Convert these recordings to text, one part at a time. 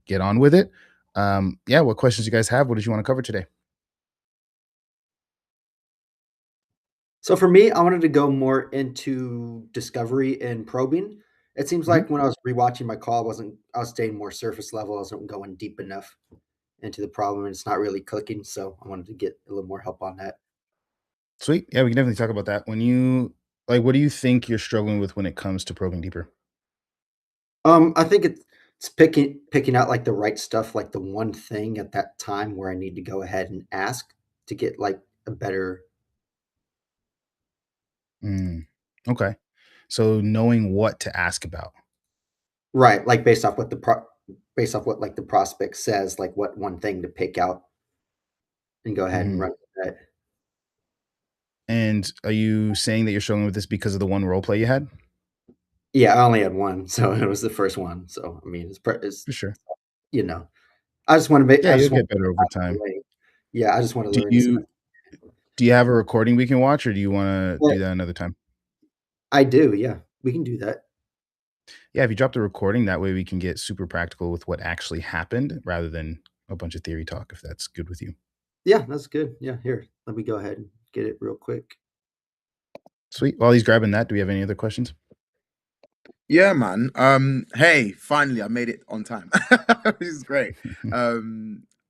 get on with it. Yeah, what questions you guys have? What did you want to cover today? So for me, I wanted to go more into discovery and probing. It seems Mhm. like when I was rewatching my call, I was staying more surface level. I wasn't going deep enough into the problem, and it's not really clicking. So I wanted to get a little more help on that. Sweet. Yeah, we can definitely talk about that. When you like, what do you think you're struggling with when it comes to probing deeper? I think it's picking out like the right stuff, like the one thing at that time where I need to go ahead and ask to get like a better Mm, okay. So knowing what to ask about. right, like based off what like the prospect says, like what one thing to pick out and go ahead and Mhm. run with that. And are you saying that you're struggling with this because of the one role play you had? Yeah, I only had one, so it was the first one. So I mean, it's For sure. you know, I just want to make Yeah, I you'll just want get to better get over out of the time. way. Yeah, I just want to Do learn as much. you do you have a recording we can watch, or do you wanna But do that another time? I do, yeah. We can do that. Yeah, if you drop the recording, that way we can get super practical with what actually happened rather than a bunch of theory talk, if that's good with you. Yeah, that's good. Yeah, here, let me go ahead and get it real quick. Sweet. While he's grabbing that, do we have any other questions? Yeah, man. Hey, finally, I made it on time. This is great.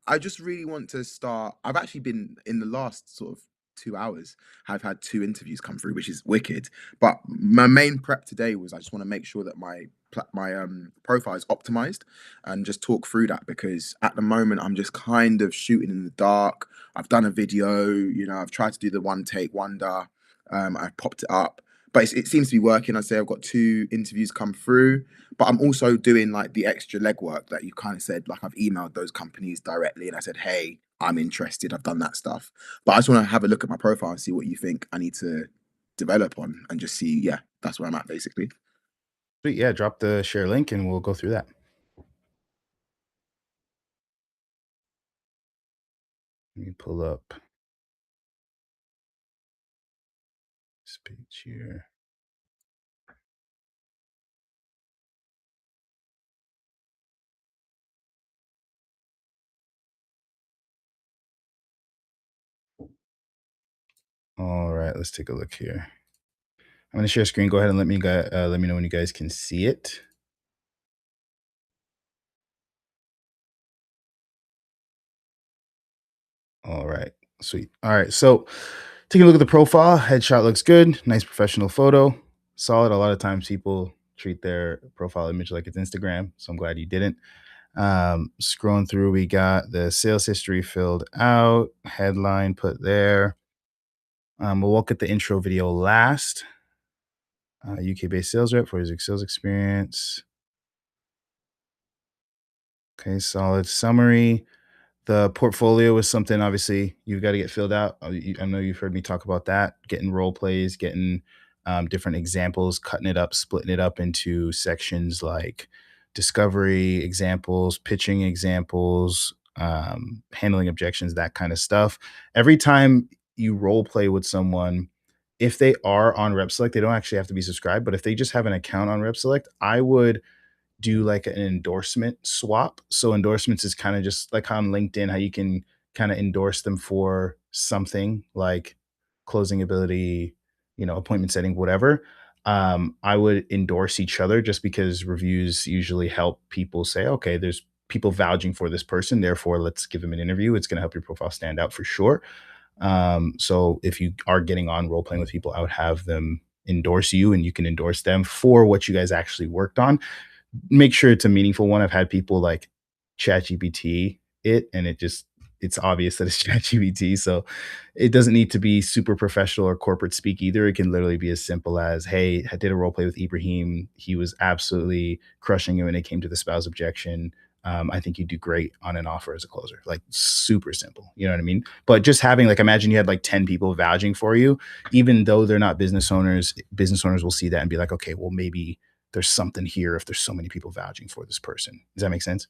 I just really want to start. I've actually been in the last sort of 2 hours. I've had two interviews come through, which is wicked. But my main prep today was I just want to make sure that my profile is optimized and just talk through that because at the moment I'm just kind of shooting in the dark. I've done a video, I've tried to do the one take wonder. I've popped it up but it seems to be working. I say I've got two interviews come through, but I'm also doing like the extra legwork that you kind of said. Like I've emailed those companies directly and I said, hey, I'm interested. I've done that stuff. But I just want to have a look at my profile and see what you think I need to develop on and just see, yeah, that's where I'm at basically. Sweet. Yeah, drop the share link and we'll go through that. Let me pull up this page here. All right, let's take a look here. I'm gonna share screen. Go ahead and let me know when you guys can see it. All right, sweet. All right, so taking a look at the profile, headshot looks good. Nice professional photo, solid. A lot of times people treat their profile image like it's Instagram, so I'm glad you didn't. Scrolling through, we got the sales history filled out, headline put there. We'll look at the intro video last. UK based sales rep for his sales experience. Okay, solid summary. The portfolio is something obviously you've got to get filled out. I know you've heard me talk about that, getting role plays, getting different examples, cutting it up, splitting it up into sections like discovery examples, pitching examples, handling objections, that kind of stuff. Every time you role play with someone, if they are on RepSelect, they don't actually have to be subscribed, but if they just have an account on RepSelect, I would do like an endorsement swap. So endorsements is kind of just like on LinkedIn, how you can kind of endorse them for something like closing ability, appointment setting, whatever. I would endorse each other just because reviews usually help people say, okay, there's people vouching for this person, therefore let's give them an interview. It's going to help your profile stand out for sure. So if you are getting on role playing with people, I would have them endorse you and you can endorse them for what you guys actually worked on. Make sure it's a meaningful one. I've had people like ChatGPT it, and it's obvious that it's ChatGPT. So it doesn't need to be super professional or corporate speak either. It can literally be as simple as, "Hey, I did a role play with Ibrahim. He was absolutely crushing it when it came to the spouse objection. I think you do great on an offer as a closer." Like super simple. You know what I mean? But just having like, imagine you had like 10 people vouching for you, even though they're not business owners will see that and be like, okay, well, maybe there's something here if there's so many people vouching for this person. Does that make sense?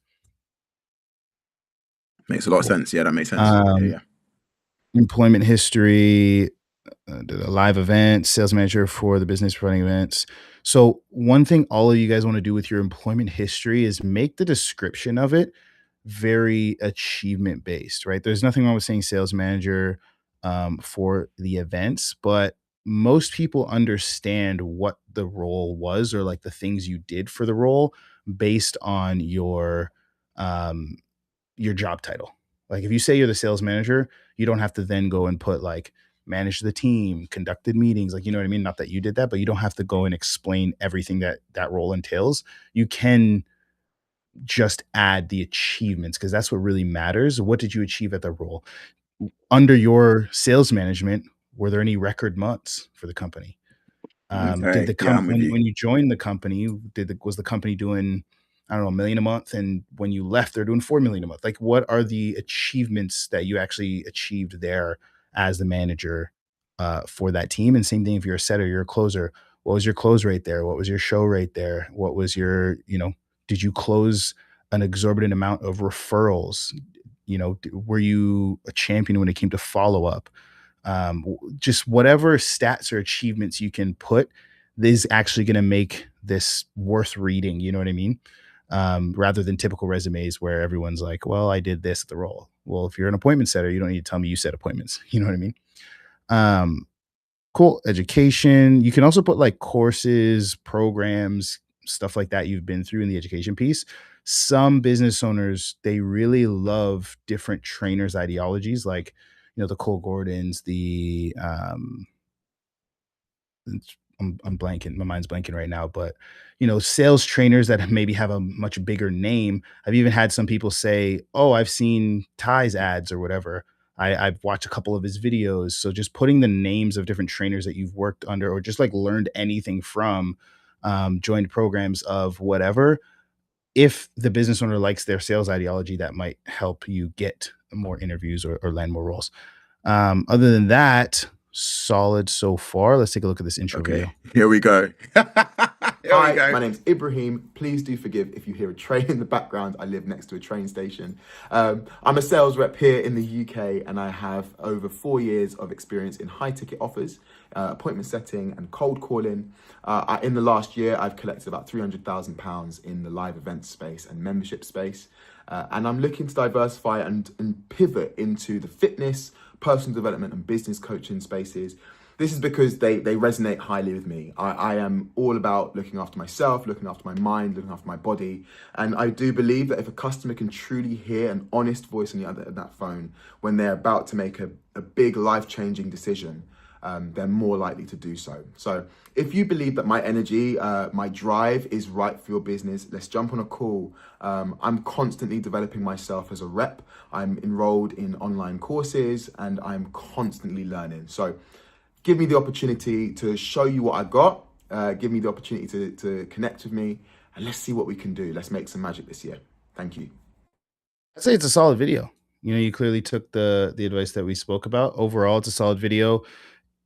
Makes a lot of Cool. sense. Yeah, that makes sense. Yeah, Um, yeah. employment history. did a live event, sales manager for the business running events. So one thing all of you guys want to do with your employment history is make the description of it very achievement based, right? There's nothing wrong with saying sales manager for the events, but most people understand what the role was or like the things you did for the role based on um, your job title. Like if you say you're the sales manager, you don't have to then go and put like manage the team, conducted meetings, like you know what I mean? Not that you did that, but you don't have to go and explain everything that that role entails. You can just add the achievements because that's what really matters. What did you achieve at the role? Under your sales management, were there any record months for the company? Did Okay. the Yeah, I'm with when you. you joined the company, was the company doing, I don't know, 1,000,000 a month, and when you left, they're doing 4,000,000 a month? Like, what are the achievements that you actually achieved there as the manager, for that team? And same thing if you're a setter, you're a closer. What was your close rate there? What was your show rate there? What was your, did you close an exorbitant amount of referrals? Were you a champion when it came to follow-up? Just whatever stats or achievements you can put is actually going to make this worth reading. You know what I mean? Rather than typical resumes where everyone's like, well, I did this at the role. Well, if you're an appointment setter, you don't need to tell me you set appointments. You know what I mean? Um, cool. Education. You can also put like courses, programs, stuff like that you've been through in the education piece. Some business owners, they really love different trainers' ideologies, like, the Cole Gordons, I'm blanking, my mind's blanking right now, but sales trainers that maybe have a much bigger name. I've even had some people say, "Oh, I've seen Ty's ads or whatever. I've watched a couple of his videos." So just putting the names of different trainers that you've worked under or just like learned anything from, joined programs of whatever. If the business owner likes their sales ideology, that might help you get more interviews or land more roles. Other than that, solid so far. Let's take a look at this intro Okay, video. here we go. Here we Hi, go. my name's Ibrahim. Please do forgive if you hear a train in the background. I live next to a train station. I'm a sales rep here in the UK, and I have over 4 years of experience in high ticket offers, appointment setting, and cold calling. In the last year, I've collected about £300,000 in the live event space and membership space. And I'm looking to diversify and pivot into the fitness, personal development, and business coaching spaces. This is because they resonate highly with me. I am all about looking after myself, looking after my mind, looking after my body. And I do believe that if a customer can truly hear an honest voice on the other end of that phone when they're about to make a big life-changing decision, they're more likely to do so. So if you believe that my energy, my drive is right for your business, let's jump on a call. I'm constantly developing myself as a rep. I'm enrolled in online courses and I'm constantly learning. So give me the opportunity to show you what I got. Give me the opportunity to connect with me, and let's see what we can do. Let's make some magic this year. Thank you. I'd say it's a solid video. You clearly took the advice that we spoke about. Overall, it's a solid video.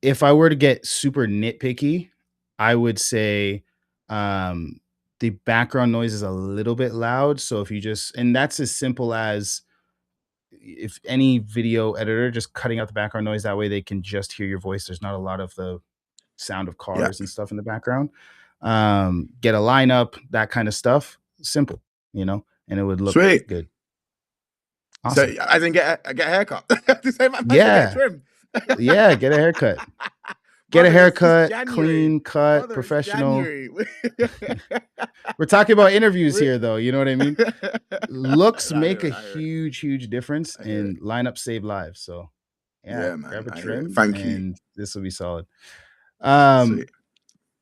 If I were to get super nitpicky, I would say the background noise is a little bit loud. So if you just, and that's as simple as if any video editor just cutting out the background noise, that way they can just hear your voice. There's not a lot of the sound of Yeah, cars and stuff in the background. Get a lineup, that kind of stuff. Simple, and it would look sweet. good. So Awesome. I didn't get a haircut. The same man should get a Yeah. trim. Yeah. Get a haircut. Get a Brother, it's haircut, January. clean cut, Brother, it's professional. January. We're talking about interviews We- here, though. You know what I mean? Looks I make hear a it. I hear it. huge, huge difference, I hear it. and lineups save lives. So, yeah, Yeah, man. grab a I hear it. trim, Thank you. and this will be solid. Um, Sweet.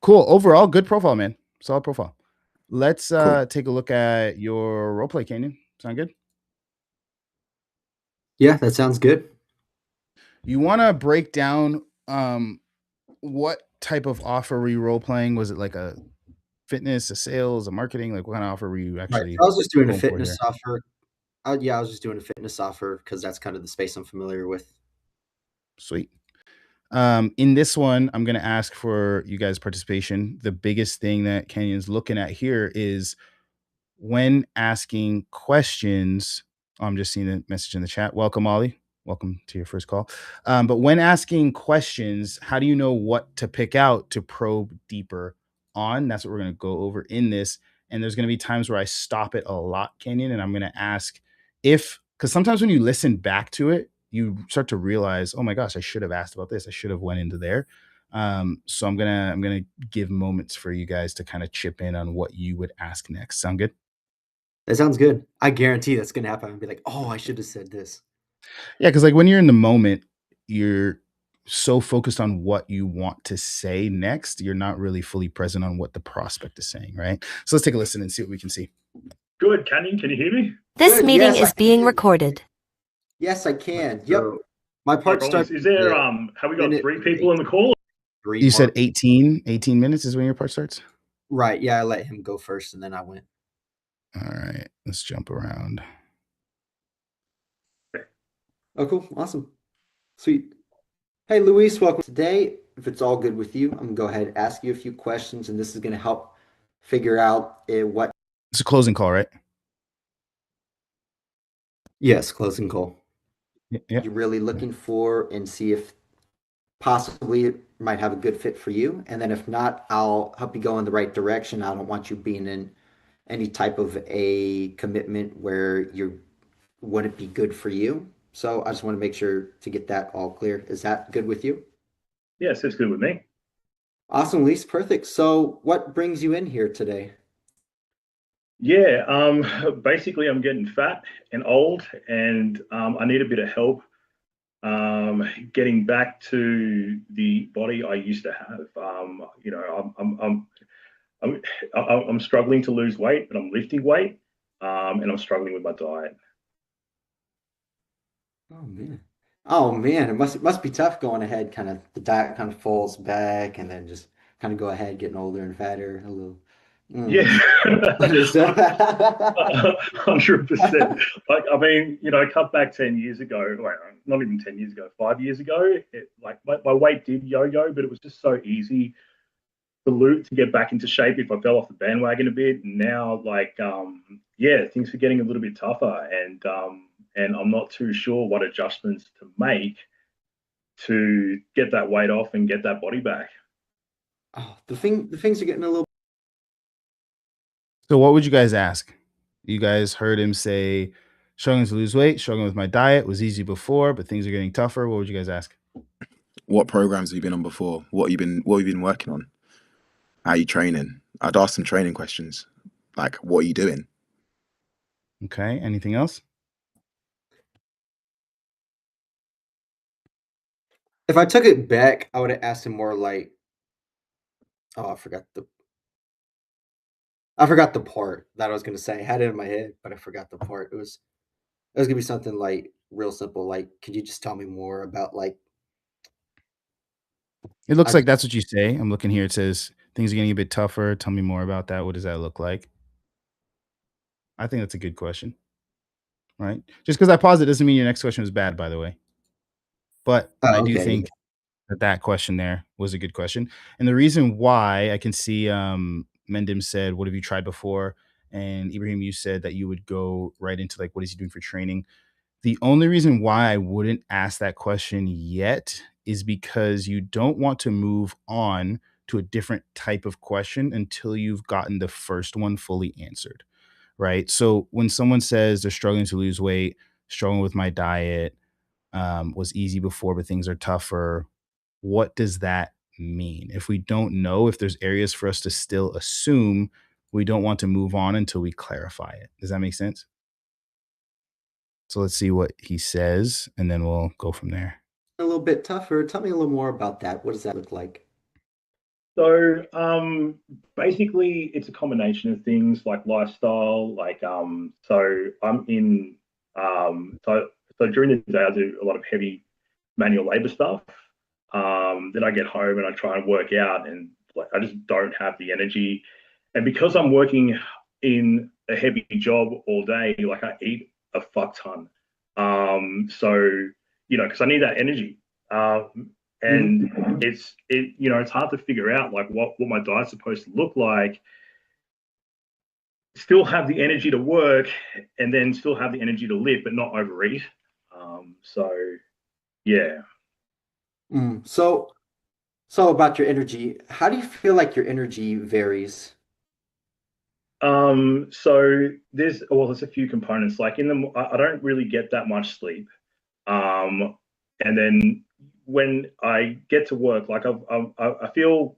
cool. Overall, good profile, man. Solid profile. Let's Cool. take a look at your role play, Canyon. Sound good? Yeah, that sounds good. You want to break down what type of offer were you role playing? Was it like a fitness, a sales, a marketing? Like what kind of offer were you Right. actually I was just doing a going for fitness here? offer. Yeah, I was just doing a fitness offer because that's kind of the space I'm familiar with. Sweet. In this one, I'm going to ask for you guys' participation. The biggest thing that Kenyon's looking at here is when asking questions. I'm just seeing a message in the chat. Welcome, Ollie. welcome to your first call. But when asking questions, how do you know what to pick out to probe deeper on? That's what we're going to go over in this. And there's going to be times where I stop it a lot, Kenyon, and I'm going to ask if, because sometimes when you listen back to it, you start to realize, oh my gosh, I should have asked about this. I should have went into there. So I'm gonna give moments for you guys to kind of chip in on what you would ask next. Sound good? That sounds good. I guarantee that's gonna happen. I'll be like, oh, I should have said this. Yeah, because like when you're in the moment, you're so focused on what you want to say next, you're not really fully present on what the prospect is saying, right? So let's take a listen and see what we can see. Good, Canyon, can you hear me? This Good, meeting yes, is I being can. recorded. Yes, I can. Yep. So, My no part problems. starts. Is there, at have we got minute 3 people in the call? 3 You said mark. 18 minutes is when your part starts? Right. Yeah, I let him go first and then I went. All right, let's jump around. Oh, cool. Awesome. Sweet. Hey, Luis, welcome. Today, if it's all good with you, I'm going to go ahead and ask you a few questions, and this is going to help figure out what. It's a closing call, right? Yes, closing call. Yeah. You're really looking for and see if possibly it might have a good fit for you. And then if not, I'll help you go in the right direction. I don't want you being in any type of a commitment where you wouldn't be good for you. So I just want to make sure to get that all clear. Is that good with you? Yes, that's good with me. Awesome, Lise. Perfect. So what brings you in here today? Yeah, basically I'm getting fat and old, and I need a bit of help getting back to the body I used to have. You know, I'm struggling to lose weight, but I'm lifting weight, and I'm struggling with my diet. Oh man. Oh man, it must be tough going ahead, kind of the diet kind of falls back and then just kind of go ahead getting older and fatter a little. Yeah, Mm. 100%. Like, I mean, you know, I cut back 10 years ago, well, not even 10 years ago, 5 years ago. Like my weight did yo-yo, but it was just so easy to get back into shape if I fell off the bandwagon a bit. And now, like, yeah, things are getting a little bit tougher, and I'm not too sure what adjustments to make to get that weight off and get that body back. Oh, the things are getting a little. So what would you guys ask? You guys heard him say, struggling to lose weight, struggling with my diet, was easy before, but things are getting tougher. What would you guys ask? What programs have you been on before? What have you been working on? How are you training? I'd ask some training questions. Like, what are you doing? Okay. Anything else? If I took it back, I would have asked him more like, oh, I forgot the part that I was gonna say. I had it in my head, but I forgot the part. It was gonna be something like real simple, like, could you just tell me more about like It looks I like that's what you say. I'm looking here. It says things are getting a bit tougher. Tell me more about that. What does that look like? I think that's a good question, right? Just because I paused it doesn't mean your next question was bad, by the way. But I oh, do okay. think that question there was a good question. And the reason why I can see Mendim said, what have you tried before? And Ibrahim, you said that you would go right into like, what is he doing for training? The only reason why I wouldn't ask that question yet is because you don't want to move on to a different type of question until you've gotten the first one fully answered, right? So when someone says they're struggling to lose weight, struggling with my diet, was easy before, but things are tougher, what does that mean? If we don't know, if there's areas for us to still assume, we don't want to move on until we clarify it. Does that make sense? So let's see what he says, and then we'll go from there. A little bit tougher. Tell me a little more about that. What does that look like? So basically, it's a combination of things like lifestyle. Like so I'm in so during the day I do a lot of heavy manual labor stuff. Then I get home and I try and work out, and like I just don't have the energy. And because I'm working in a heavy job all day, like I eat a fuck ton. So you know, because I need that energy. And it's hard to figure out like what my diet's supposed to look like, still have the energy to work, and then still have the energy to live but not overeat. So yeah. So about your energy, how do you feel like your energy varies? So there's a few components. Like I don't really get that much sleep. Um, and then when I get to work, like I feel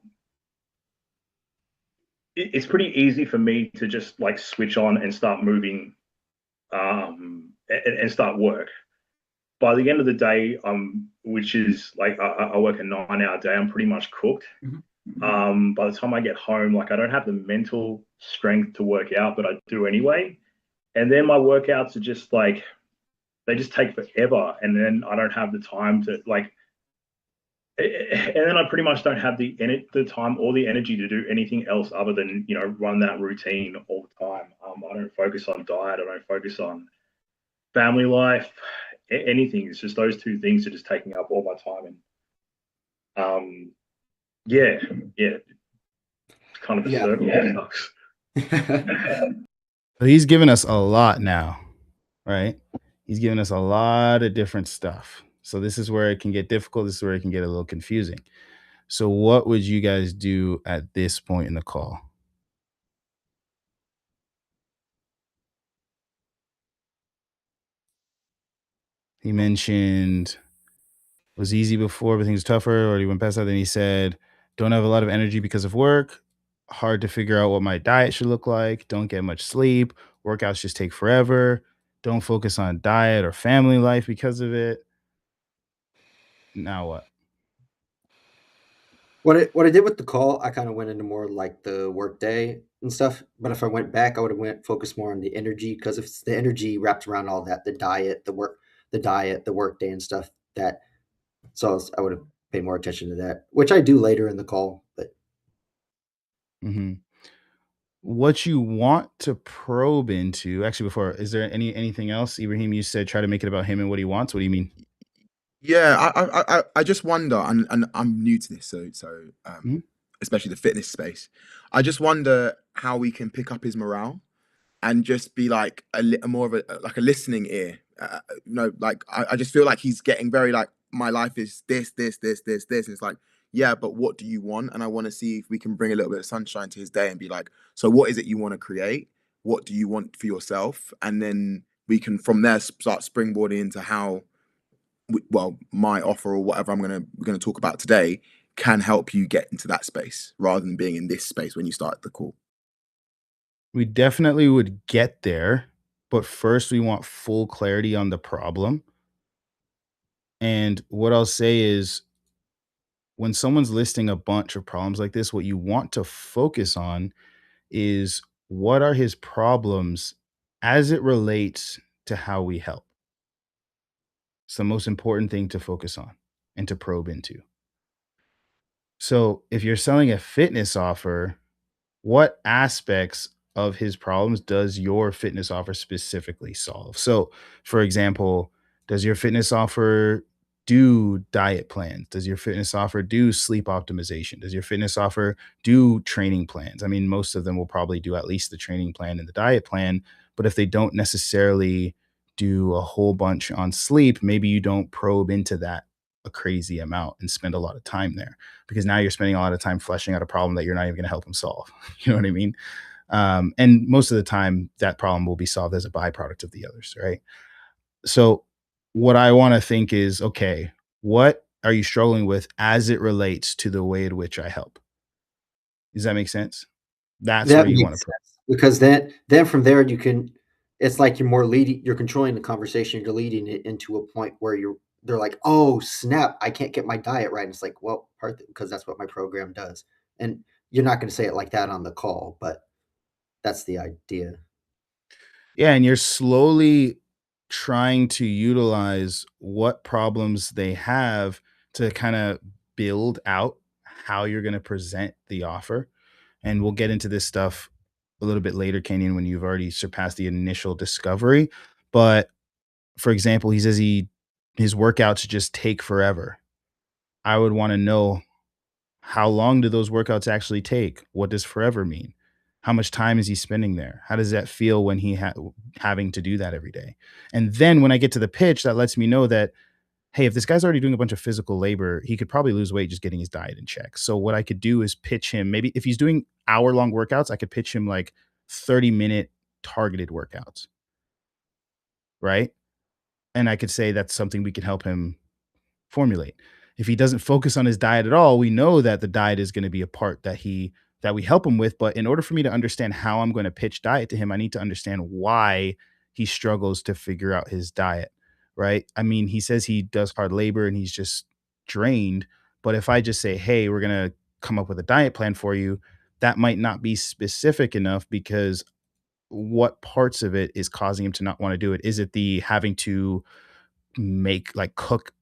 it's pretty easy for me to just like switch on and start moving, and start work. By the end of the day, which is like I work a 9 hour day, I'm pretty much cooked. Mhm. By the time I get home, like I don't have the mental strength to work out, but I do anyway. And then my workouts are just like they just take forever, and then I don't have the time to like, and then I pretty much don't have the time or the energy to do anything else other than run that routine all the time. I don't focus on diet. I don't focus on family life, anything. It's just those two things are just taking up all my time, and yeah, yeah, it's kind of a Yeah. circle. It sucks. So he's given us a lot now, right? He's given us a lot of different stuff. So this is where it can get difficult. This is where it can get a little confusing. So what would you guys do at this point in the call? He mentioned it was easy before, but things tougher, or he went past that. Then he said, don't have a lot of energy because of work. Hard to figure out what my diet should look like. Don't get much sleep. Workouts just take forever. Don't focus on diet or family life because of it. Now what? What I did with the call, I kind of went into more like the work day and stuff. But if I went back, I would have went focused more on the energy, because if it's the energy wrapped around all that, the diet, the work day and stuff, that I would have paid more attention to that, which I do later in the call. But Mhm. What you want to probe into, actually, before, is there anything else, Ibrahim? You said try to make it about him and what he wants. What do you mean? Yeah, I just wonder, and I'm new to this, Mhm. especially the fitness space. I just wonder how we can pick up his morale and just be like a more of like a listening ear. Like I just feel like he's getting very like, my life is this. And it's like, yeah, but what do you want? And I want to see if we can bring a little bit of sunshine to his day and be like, so what is it you want to create? What do you want for yourself? And then we can from there start springboarding into how, well, my offer or whatever we're gonna talk about today can help you get into that space rather than being in this space when you start the call. We definitely would get there, but first we want full clarity on the problem. And what I'll say is when someone's listing a bunch of problems like this, what you want to focus on is what are his problems as it relates to how we help. It's the most important thing to focus on and to probe into. So if you're selling a fitness offer, what aspects of his problems does your fitness offer specifically solve? So, for example, does your fitness offer do diet plans? Does your fitness offer do sleep optimization? Does your fitness offer do training plans? I mean, most of them will probably do at least the training plan and the diet plan, but if they don't necessarily do a whole bunch on sleep, maybe you don't probe into that a crazy amount and spend a lot of time there, because now you're spending a lot of time fleshing out a problem that you're not even going to help them solve. You know what I mean? And most of the time, that problem will be solved as a byproduct of the others, right? So, what I want to think is, okay, what are you struggling with as it relates to the way in which I help? Does that make sense? That's where that you want to makes put. sense, because then from there you can. It's like you're controlling the conversation. You're leading it into a point where they're like, oh snap, I can't get my diet right. And it's like, well, because that's what my program does, and you're not going to say it like that on the call, but that's the idea. Yeah, and you're slowly trying to utilize what problems they have to kind of build out how you're going to present the offer. And we'll get into this stuff a little bit later, Kenyon, when you've already surpassed the initial discovery. But for example, he says his workouts just take forever. I would want to know, how long do those workouts actually take? What does forever mean? How much time is he spending there? How does that feel when having to do that every day? And then when I get to the pitch, that lets me know that, hey, if this guy's already doing a bunch of physical labor, he could probably lose weight just getting his diet in check. So what I could do is pitch him, maybe if he's doing hour-long workouts, I could pitch him like 30-minute targeted workouts, right? And I could say that's something we can help him formulate. If he doesn't focus on his diet at all, we know that the diet is going to be a part that we help him with. But in order for me to understand how I'm going to pitch diet to him, I need to understand why he struggles to figure out his diet, right? I mean, he says he does hard labor and he's just drained. But if I just say, hey, we're going to come up with a diet plan for you, that might not be specific enough, because what parts of it is causing him to not want to do it? Is it the having to cook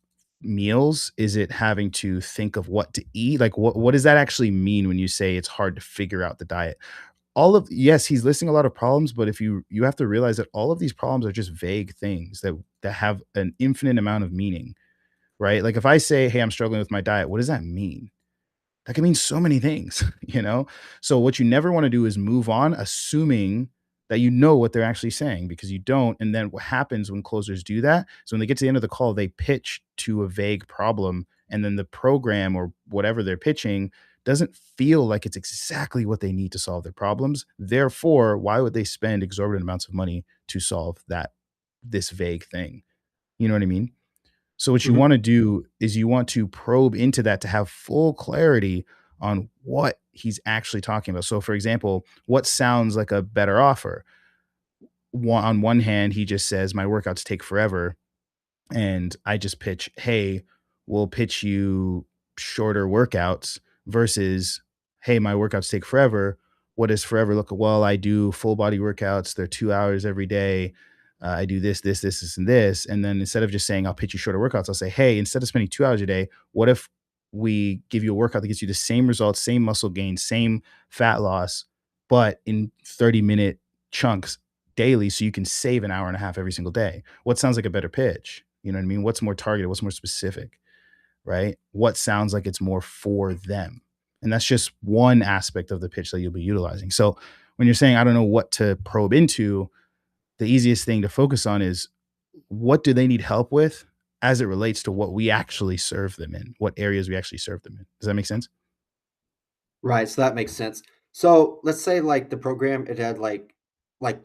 meals? Is it having to think of what to eat? Like what does that actually mean when you say it's hard to figure out the diet? Yes, he's listing a lot of problems, but if you have to realize that all of these problems are just vague things that have an infinite amount of meaning, right? Like if I say, "Hey, I'm struggling with my diet," what does that mean? That can mean so many things, you know? So what you never want to do is move on assuming that you know what they're actually saying, because you don't. And then what happens when closers do that? So when they get to the end of the call, they pitch to a vague problem, and then the program or whatever they're pitching doesn't feel like it's exactly what they need to solve their problems. Therefore, why would they spend exorbitant amounts of money to solve this vague thing? You know what I mean? So what you Mhm. want to do is you want to probe into that to have full clarity on what he's actually talking about. So for example, what sounds like a better offer? On one hand, he just says, my workouts take forever. And I just pitch, hey, we'll pitch you shorter workouts versus, hey, my workouts take forever. What does forever look like? Well, I do full body workouts. They're 2 hours every day. I do this, and this. And then instead of just saying, I'll pitch you shorter workouts, I'll say, hey, instead of spending 2 hours a day, what if we give you a workout that gets you the same results, same muscle gain, same fat loss, but in 30-minute chunks daily, so you can save an hour and a half every single day? What sounds like a better pitch? You know what I mean? What's more targeted? What's more specific, right? What sounds like it's more for them? And that's just one aspect of the pitch that you'll be utilizing. So when you're saying, I don't know what to probe into, the easiest thing to focus on is, what do they need help with as it relates to what we actually serve them in, what areas we actually serve them in. Does that make sense? Right, so that makes sense. So let's say like the program it had like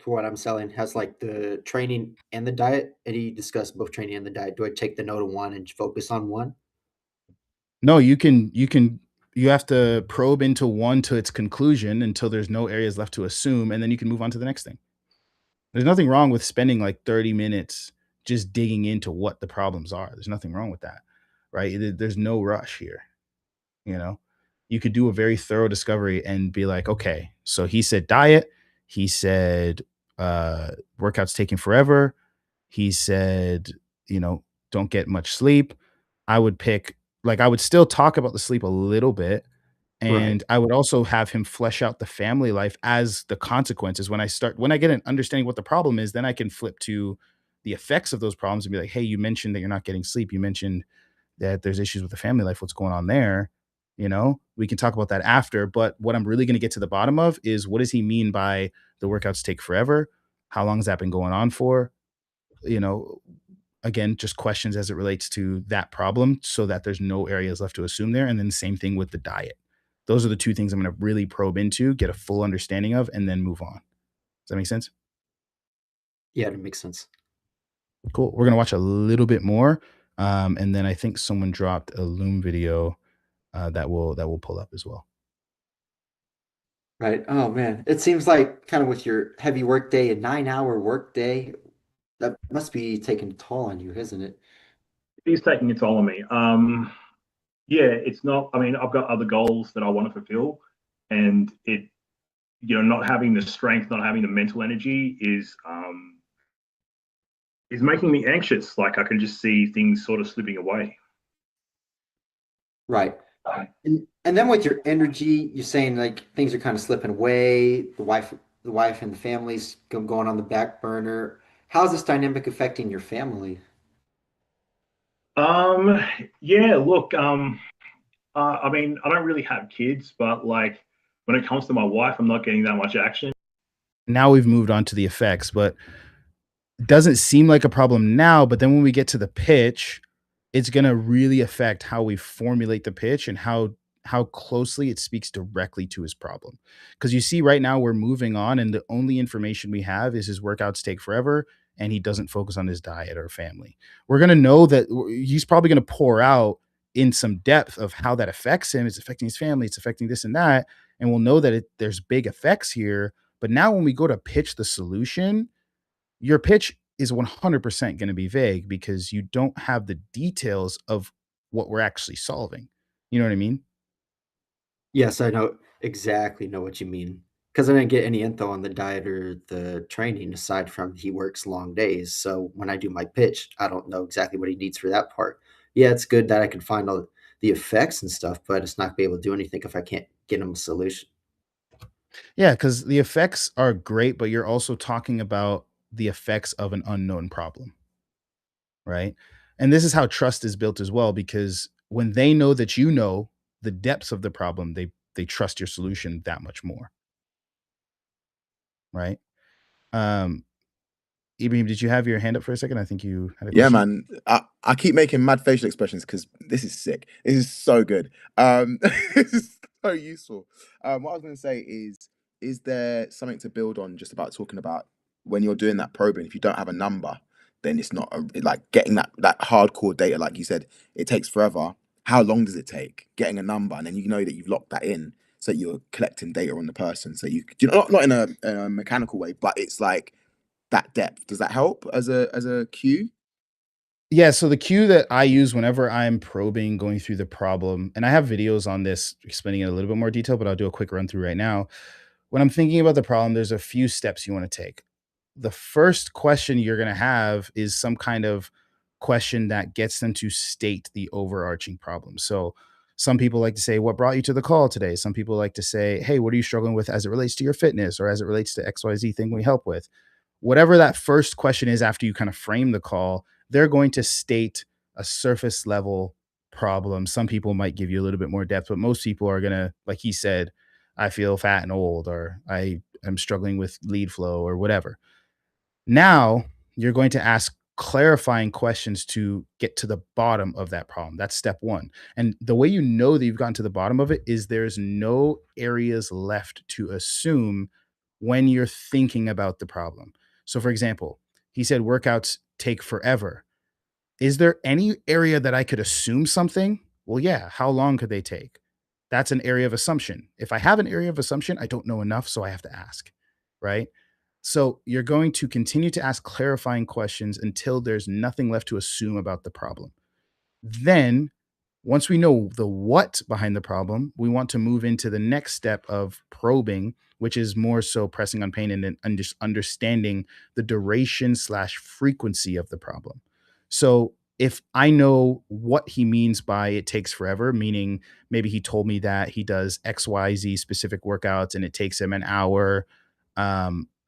what I'm selling has like the training and the diet, and you discuss both training and the diet. Do I take the note of one and focus on one? No, you have to probe into one to its conclusion until there's no areas left to assume, and then you can move on to the next thing. There's nothing wrong with spending like 30 minutes just digging into what the problems are. There's nothing wrong with that, right? There's no rush here, you know? You could do a very thorough discovery and be like, okay, so he said diet, he said workouts taking forever, he said, you know, don't get much sleep. I would pick, like, I would still talk about the sleep a little bit, Right. and I would also have him flesh out the family life as the consequences. When I get an understanding what the problem is, then I can flip to the effects of those problems and be like, "Hey, you mentioned that you're not getting sleep. You mentioned that there's issues with the family life. What's going on there?" You know, we can talk about that after, but what I'm really gonna get to the bottom of is, what does he mean by the workouts take forever? How long has that been going on for? You know, again, just questions as it relates to that problem so that there's no areas left to assume there. And then the same thing with the diet. Those are the two things I'm going to really probe into, get a full understanding of, and then move on. Does that make sense? Yeah, that makes sense. Cool. We're going to watch a little bit more. And then I think someone dropped a Loom video that will pull up as well. Right. Oh man, it seems like kind of with your heavy work day, a 9-hour work day, that must be taking a toll on you, isn't it? He's taking a toll on me. Yeah, it's not. I mean, I've got other goals that I want to fulfill, and not having the strength, not having the mental energy is making me anxious. Like I can just see things sort of slipping away. Right. And then with your energy, you're saying like things are kind of slipping away, the wife and the family's going on the back burner. How's this dynamic affecting your family? Um, yeah. Look. I mean, I don't really have kids, but like when it comes to my wife, I'm not getting that much action. Now we've moved on to the effects, but doesn't seem like a problem now, but then when we get to the pitch, it's going to really affect how we formulate the pitch and how closely it speaks directly to his problem. Because you see right now we're moving on and the only information we have is his workouts take forever and he doesn't focus on his diet or family. We're going to know that he's probably going to pour out in some depth of how that affects him. It's affecting his family, it's affecting this and that, and we'll know that there's big effects here. But now when we go to pitch the solution, your pitch is 100% going to be vague because you don't have the details of what we're actually solving. You know what I mean? Yes, I know exactly know what you mean. Because I didn't get any info on the diet or the training aside from he works long days. So when I do my pitch, I don't know exactly what he needs for that part. Yeah, it's good that I can find all the effects and stuff, but it's not gonna be able to do anything if I can't get him a solution. Yeah, because the effects are great, but you're also talking about the effects of an unknown problem, right? And this is how trust is built as well, because when they know that you know the depths of the problem, they trust your solution that much more, right? Um, Ibrahim, did you have your hand up for a second? I think you had a Yeah, question. man. I keep making mad facial expressions because this is sick. This is so good. This is so useful. What I was going to say is there something to build on just about talking about when you're doing that probing? If you don't have a number, then it's not like getting that hardcore data. Like you said, it takes forever. How long does it take getting a number, and then you know that you've locked that in, so you're collecting data on the person. So you know, not in a mechanical way, but it's like that depth. Does that help as a cue? Yeah, so the cue that I use whenever I'm probing, going through the problem, and I have videos on this explaining it in a little bit more detail, but I'll do a quick run through right now. When I'm thinking about the problem, there's a few steps you want to take. The first question you're going to have is some kind of question that gets them to state the overarching problem. So some people like to say, "What brought you to the call today?" Some people like to say, "Hey, what are you struggling with as it relates to your fitness or as it relates to XYZ thing we help with?" Whatever that first question is after you kind of frame the call, they're going to state a surface level problem. Some people might give you a little bit more depth, but most people are going to, like he said, I feel fat and old, or I am struggling with lead flow or whatever. Now you're going to ask clarifying questions to get to the bottom of that problem. That's step one. And the way you know that you've gotten to the bottom of it is there's no areas left to assume when you're thinking about the problem. So, for example, he said workouts take forever. Is there any area that I could assume something? Well, yeah. How long could they take? That's an area of assumption. If I have an area of assumption, I don't know enough, so I have to ask, right? So you're going to continue to ask clarifying questions until there's nothing left to assume about the problem. Then, once we know the what behind the problem, we want to move into the next step of probing, which is more so pressing on pain and then understanding the duration slash frequency of the problem. So if I know what he means by it takes forever, meaning maybe he told me that he does XYZ specific workouts and it takes him an hour.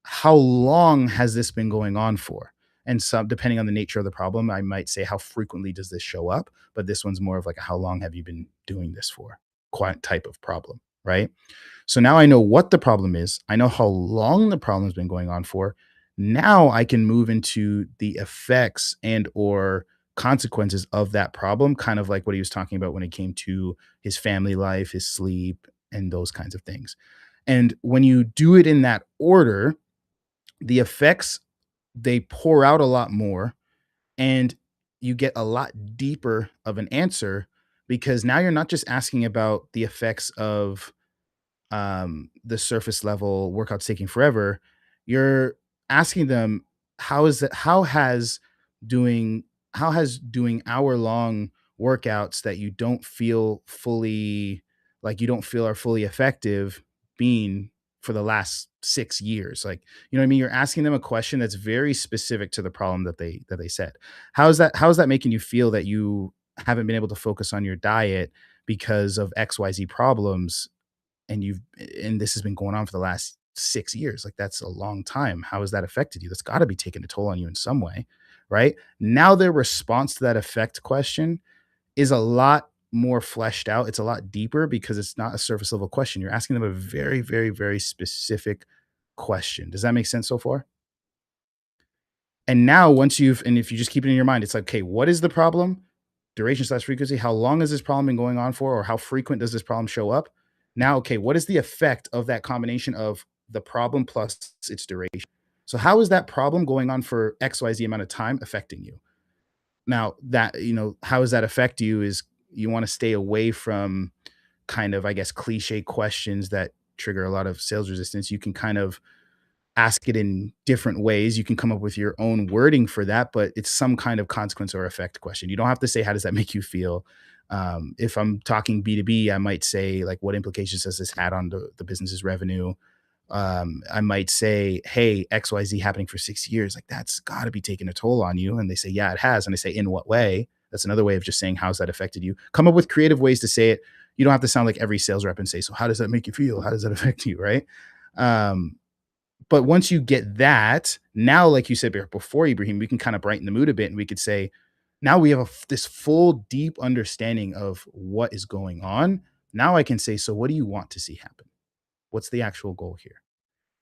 How long has this been going on for? And some, depending on the nature of the problem, I might say, how frequently does this show up? But this one's more of like, how long have you been doing this for? Quite type of problem, right? So now I know what the problem is. I know how long the problem's been going on for. Now I can move into the effects and or consequences of that problem, kind of like what he was talking about when it came to his family life, his sleep, and those kinds of things. And when you do it in that order, the effects, they pour out a lot more and you get a lot deeper of an answer because now you're not just asking about the effects of the surface level workouts taking forever. You're asking them, how is that, doing how has doing hour long workouts that you don't feel fully, like you don't feel are fully effective, been for the last 6 years? Like, you know what I mean? You're asking them a question that's very specific to the problem that they said. How is that making you feel that you haven't been able to focus on your diet because of XYZ problems, and this has been going on for the last 6 years? Like, that's a long time. How has that affected you? That's got to be taking a toll on you in some way, right? Now their response to that effect question is a lot more fleshed out. It's a lot deeper because it's not a surface level question. You're asking them a very, very, very specific question. Does that make sense so far? And now and if you just keep it in your mind, it's like, okay, what is the problem? Duration slash frequency. How long has this problem been going on for? Or how frequent does this problem show up? Now, okay, what is the effect of that combination of the problem plus its duration? So how is that problem going on for XYZ amount of time affecting you? Now that, how does that affect you is you want to stay away from kind of, I guess, cliche questions that trigger a lot of sales resistance. You can kind of ask it in different ways. You can come up with your own wording for that, but it's some kind of consequence or effect question. You don't have to say, how does that make you feel? If I'm talking B2B, I might say, like, what implications has this had on the business's revenue? I might say, hey, XYZ happening for 6 years, like that's got to be taking a toll on you. And they say, yeah, it has. And I say, in what way? That's another way of just saying, how's that affected you? Come up with creative ways to say it. You don't have to sound like every sales rep and say, so how does that make you feel? How does that affect you? Right. But once you get that, now, like you said before, Ibrahim, we can kind of brighten the mood a bit, and we could say, now we have this full, deep understanding of what is going on. Now I can say, so what do you want to see happen? What's the actual goal here?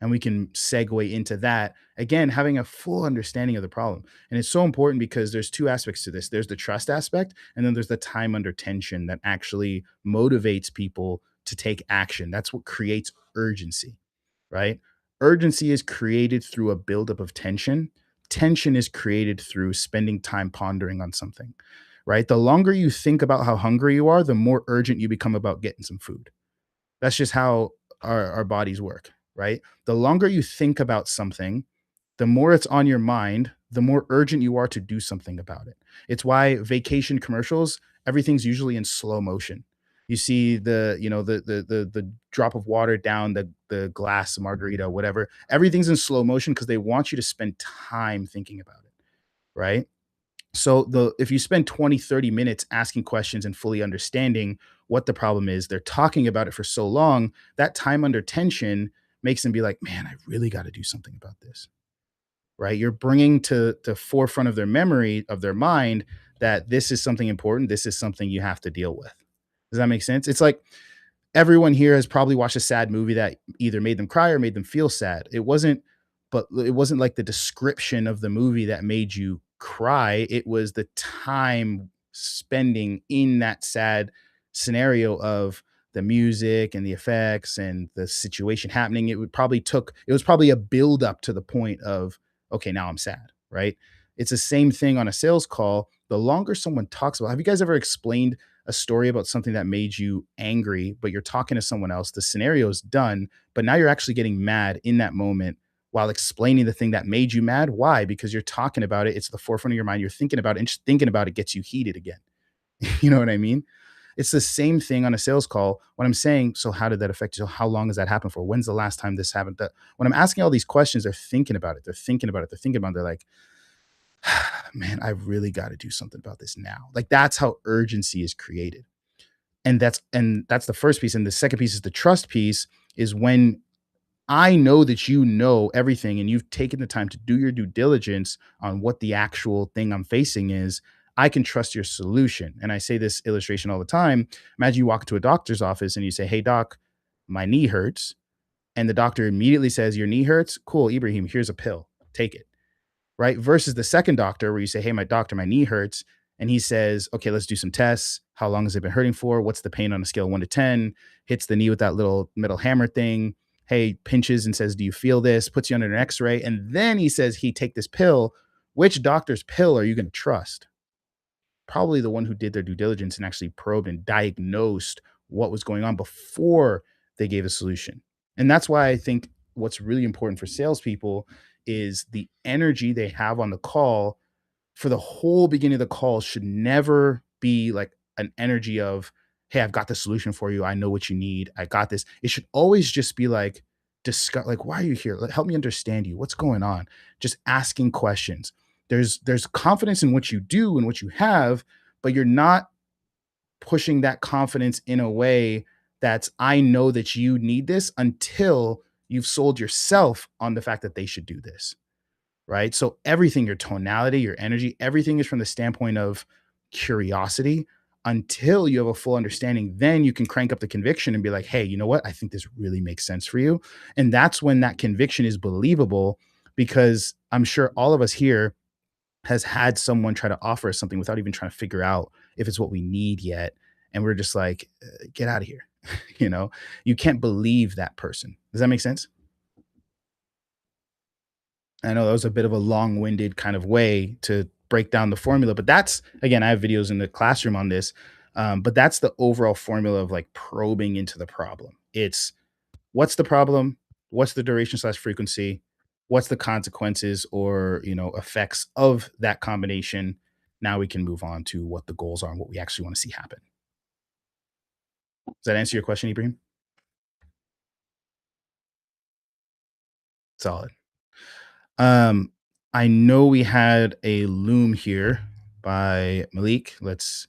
And we can segue into that, again, having a full understanding of the problem. And it's so important because there's two aspects to this. There's the trust aspect, and then there's the time under tension that actually motivates people to take action. That's what creates urgency, right? Urgency is created through a buildup of tension. Tension is created through spending time pondering on something, right? The longer you think about how hungry you are, the more urgent you become about getting some food. That's just how our bodies work, right? The longer you think about something, the more it's on your mind, the more urgent you are to do something about it. It's why vacation commercials, everything's usually in slow motion. You see the drop of water down the glass margarita, whatever. Everything's in slow motion because they want you to spend time thinking about it, right? So if you spend 20, 30 minutes asking questions and fully understanding what the problem is, they're talking about it for so long, that time under tension makes them be like, man, I really got to do something about this, right? You're bringing to the forefront of their memory, of their mind, that this is something important. This is something you have to deal with. Does that make sense? It's like everyone here has probably watched a sad movie that either made them cry or made them feel sad. But it wasn't like the description of the movie that made you cry. It was the time spending in that sad scenario of the music and the effects and the situation happening. It was probably a build up to the point of, okay, now I'm sad, right? It's the same thing on a sales call. The longer someone talks about, have you guys ever explained a story about something that made you angry, but you're talking to someone else, the scenario is done, but now you're actually getting mad in that moment while explaining the thing that made you mad? Why? Because you're talking about it. It's the forefront of your mind. You're thinking about it, and just thinking about it gets you heated again. You know what I mean? It's the same thing on a sales call when I'm saying, so how did that affect you? So how long has that happened for? When's the last time this happened? When I'm asking all these questions, they're thinking about it. They're thinking about it. They're thinking about it. They're like, man, I really got to do something about this now. Like, that's how urgency is created. And that's the first piece. And the second piece is the trust piece, is when I know that you know everything and you've taken the time to do your due diligence on what the actual thing I'm facing is. I can trust your solution. And I say this illustration all the time. Imagine you walk into a doctor's office and you say, hey, doc, my knee hurts. And the doctor immediately says, your knee hurts? Cool, Ibrahim, here's a pill. Take it. Right? Versus the second doctor where you say, hey, my doctor, my knee hurts. And he says, okay, let's do some tests. How long has it been hurting for? What's the pain on a scale of 1 to 10? Hits the knee with that little metal hammer thing. Hey, pinches and says, do you feel this? Puts you under an x-ray. And then he says, hey, take this pill. Which doctor's pill are you going to trust? Probably the one who did their due diligence and actually probed and diagnosed what was going on before they gave a solution. And that's why I think what's really important for salespeople is the energy they have on the call for the whole beginning of the call should never be like an energy of, hey, I've got the solution for you. I know what you need. I got this. It should always just be like, discuss, like, why are you here? Help me understand you. What's going on? Just asking questions. There's confidence in what you do and what you have, but you're not pushing that confidence in a way that's, I know that you need this, until you've sold yourself on the fact that they should do this. Right. So everything, your tonality, your energy, everything is from the standpoint of curiosity. until you have a full understanding. Then you can crank up the conviction and be like, hey, you know what? I think this really makes sense for you. And that's when that conviction is believable, because I'm sure all of us here has had someone try to offer us something without even trying to figure out if it's what we need yet. And we're just like, get out of here. You can't believe that person. Does that make sense? I know that was a bit of a long-winded kind of way to break down the formula, but that's, again, I have videos in the classroom on this. But that's the overall formula of like probing into the problem. It's what's the problem? What's the duration/frequency? What's the consequences or, effects of that combination? Now we can move on to what the goals are and what we actually want to see happen. Does that answer your question, Ibrahim? Solid. I know we had a loom here by Malik. Let's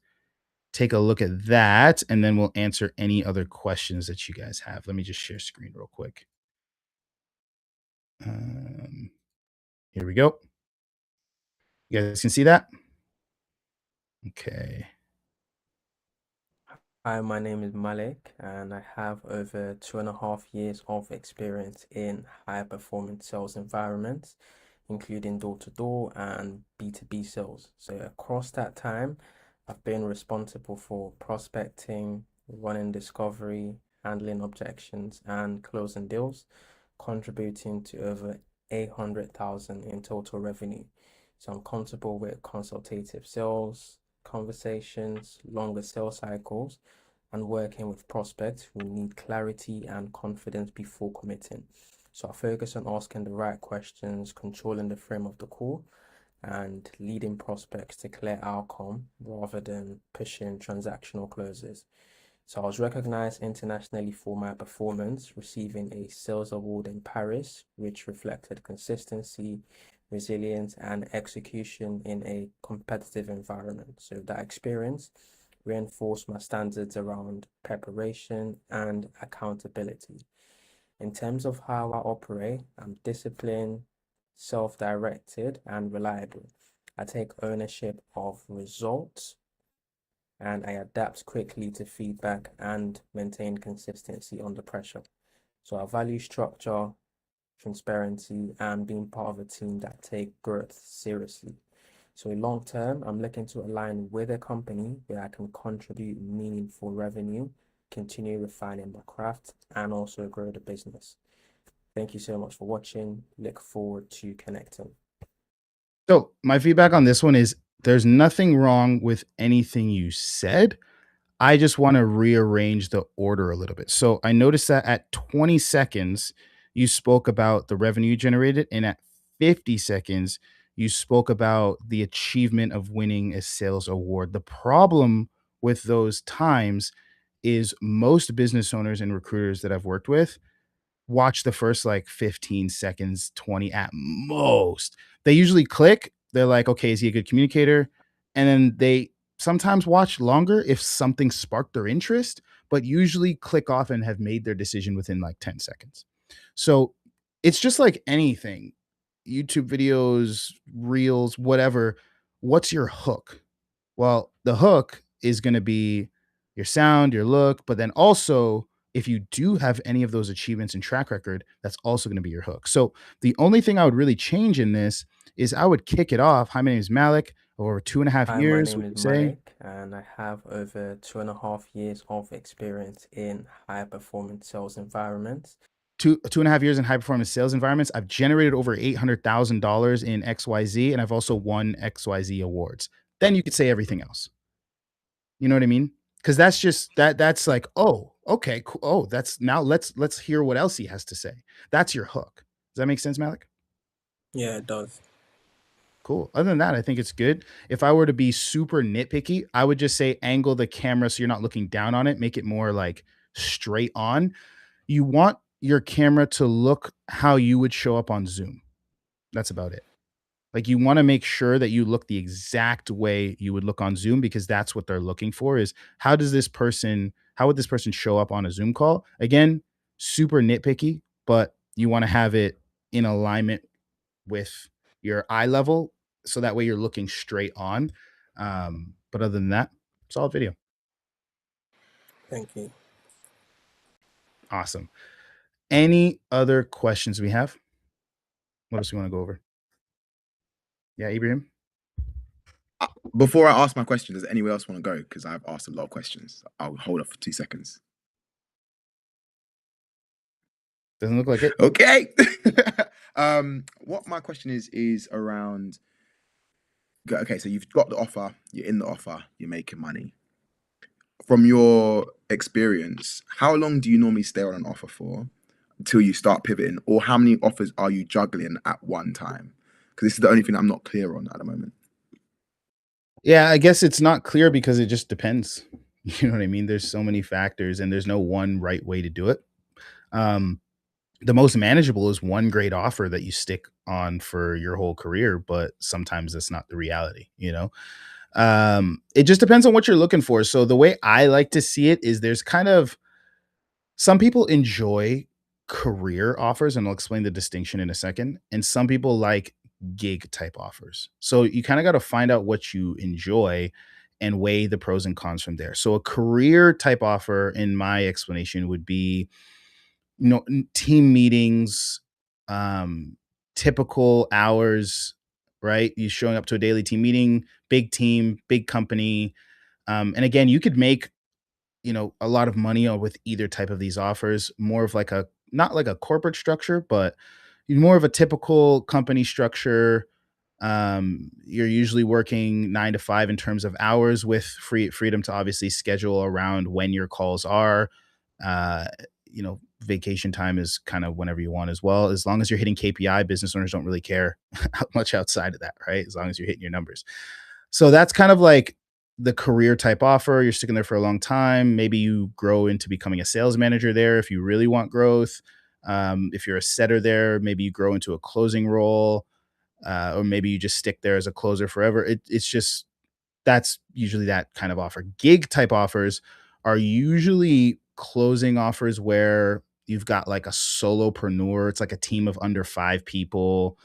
take a look at that, and then we'll answer any other questions that you guys have. Let me just share screen real quick. Here we go. You guys can see that? Okay. Hi, my name is Malik, and I have over 2.5 years of experience in high-performance sales environments, including door-to-door and B2B sales. So across that time, I've been responsible for prospecting, running discovery, handling objections, and closing deals, contributing to over 800,000 in total revenue. So I'm comfortable with consultative sales, conversations, longer sales cycles, and working with prospects who need clarity and confidence before committing. So I focus on asking the right questions, controlling the frame of the call, and leading prospects to clear outcome rather than pushing transactional closes. So I was recognized internationally for my performance, receiving a sales award in Paris, which reflected consistency, resilience, and execution in a competitive environment. So that experience reinforced my standards around preparation and accountability. In terms of how I operate, I'm disciplined, self-directed, and reliable. I take ownership of results, and I adapt quickly to feedback and maintain consistency under pressure. So I value structure, transparency, and being part of a team that take growth seriously. So long term, I'm looking to align with a company where I can contribute meaningful revenue, continue refining my craft, and also grow the business. Thank you so much for watching. Look forward to connecting. So my feedback on this one is there's nothing wrong with anything you said. I just want to rearrange the order a little bit. So I noticed that at 20 seconds, you spoke about the revenue generated, and at 50 seconds, you spoke about the achievement of winning a sales award. The problem with those times is most business owners and recruiters that I've worked with watch the first like 15 seconds, 20 at most. They usually click. They're like, okay, is he a good communicator? And then they sometimes watch longer if something sparked their interest, but usually click off and have made their decision within like 10 seconds. So it's just like anything, YouTube videos, reels, whatever. What's your hook? Well, the hook is going to be your sound, your look, but then also if you do have any of those achievements and track record, that's also going to be your hook. So the only thing I would really change in this is I would kick it off. Hi, my name is Malik. Over 2.5 Hi, my years, name would you is say? Malik, and I have over 2.5 years of experience in high-performance sales environments. 2.5 years in high performance sales environments. I've generated over $800,000 in XYZ, and I've also won XYZ awards. Then you could say everything else. You know what I mean? Because that's just that's like, oh, okay, cool. Oh, that's now let's hear what else he has to say. That's your hook. Does that make sense, Malik? Yeah, it does. Cool. Other than that, I think it's good. If I were to be super nitpicky, I would just say angle the camera so you're not looking down on it, make it more like straight on. You want your camera to look how you would show up on Zoom. That's about it. Like you want to make sure that you look the exact way you would look on Zoom, because that's what they're looking for is how would this person show up on a Zoom call? Again, super nitpicky, but you want to have it in alignment with your eye level so that way you're looking straight on. But other than that, solid video. Thank you. Awesome. Any other questions we have? What else we want to go over? Yeah, Ibrahim? Before I ask my question, does anyone else want to go? Because I've asked a lot of questions. I'll hold off for 2 seconds. Doesn't look like it. Okay. What my question is around. Okay, so you've got the offer, you're in the offer, you're making money. From your experience, how long do you normally stay on an offer for until you start pivoting, or how many offers are you juggling at one time? Because this is the only thing I'm not clear on at the moment. Yeah, I guess it's not clear because it just depends. You know what I mean? There's so many factors and there's no one right way to do it. The most manageable is one great offer that you stick on for your whole career, but sometimes that's not the reality, you know? It just depends on what you're looking for. So the way I like to see it is there's kind of some people enjoy career offers, and I'll explain the distinction in a second. And some people like gig type offers. So you kind of got to find out what you enjoy and weigh the pros and cons from there. So a career type offer, in my explanation, would be, team meetings, um, typical hours, right? You showing up to a daily team meeting, big team, big company. And again, you could make, a lot of money with either type of these offers, more of like not like a corporate structure, but more of a typical company structure. You're usually working 9 to 5 in terms of hours, with freedom to obviously schedule around when your calls are. Uh, Vacation time is kind of whenever you want as well. As long as you're hitting KPI, business owners don't really care much outside of that, right? As long as you're hitting your numbers. So that's kind of like the career type offer. You're sticking there for a long time. Maybe you grow into becoming a sales manager there if you really want growth. If you're a setter there, maybe you grow into a closing role, or maybe you just stick there as a closer forever. It's just, that's usually that kind of offer. Gig type offers are usually closing offers where you've got like a solopreneur. It's like a team of under 5 people.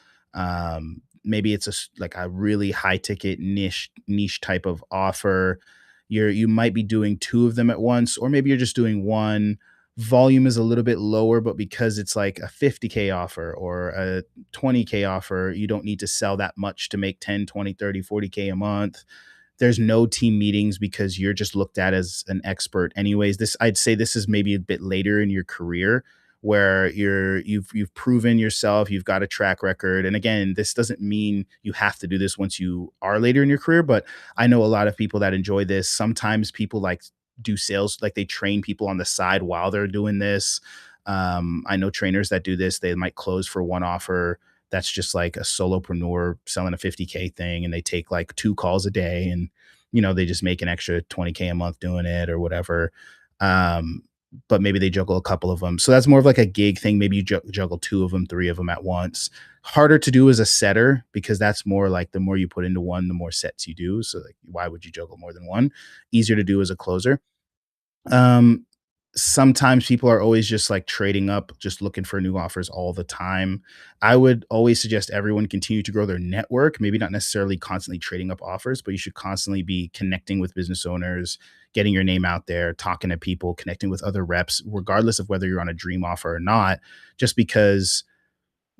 Maybe it's like a really high ticket niche type of offer. You might be doing 2 of them at once, or maybe you're just doing one. Volume is a little bit lower, but because it's like a 50K offer or a 20K offer, you don't need to sell that much to make 10, 20, 30, 40K a month. There's no team meetings because you're just looked at as an expert anyways. I'd say this is maybe a bit later in your career, where you've proven yourself, you've got a track record. And again, this doesn't mean you have to do this once you are later in your career, but I know a lot of people that enjoy this. Sometimes people like do sales, like they train people on the side while they're doing this. I know trainers that do this. They might close for one offer that's just like a solopreneur selling a 50K thing, and they take like 2 calls a day, and they just make an extra 20K a month doing it or whatever. But maybe they juggle a couple of them. So that's more of like a gig thing. Maybe you juggle 2 of them, 3 of them at once. Harder to do as a setter, because that's more like the more you put into one, the more sets you do. So like, why would you juggle more than one? Easier to do as a closer. Um, Sometimes people are always just like trading up, just looking for new offers all the time. I would always suggest everyone continue to grow their network, maybe not necessarily constantly trading up offers, but you should constantly be connecting with business owners, getting your name out there, talking to people, connecting with other reps, regardless of whether you're on a dream offer or not, just because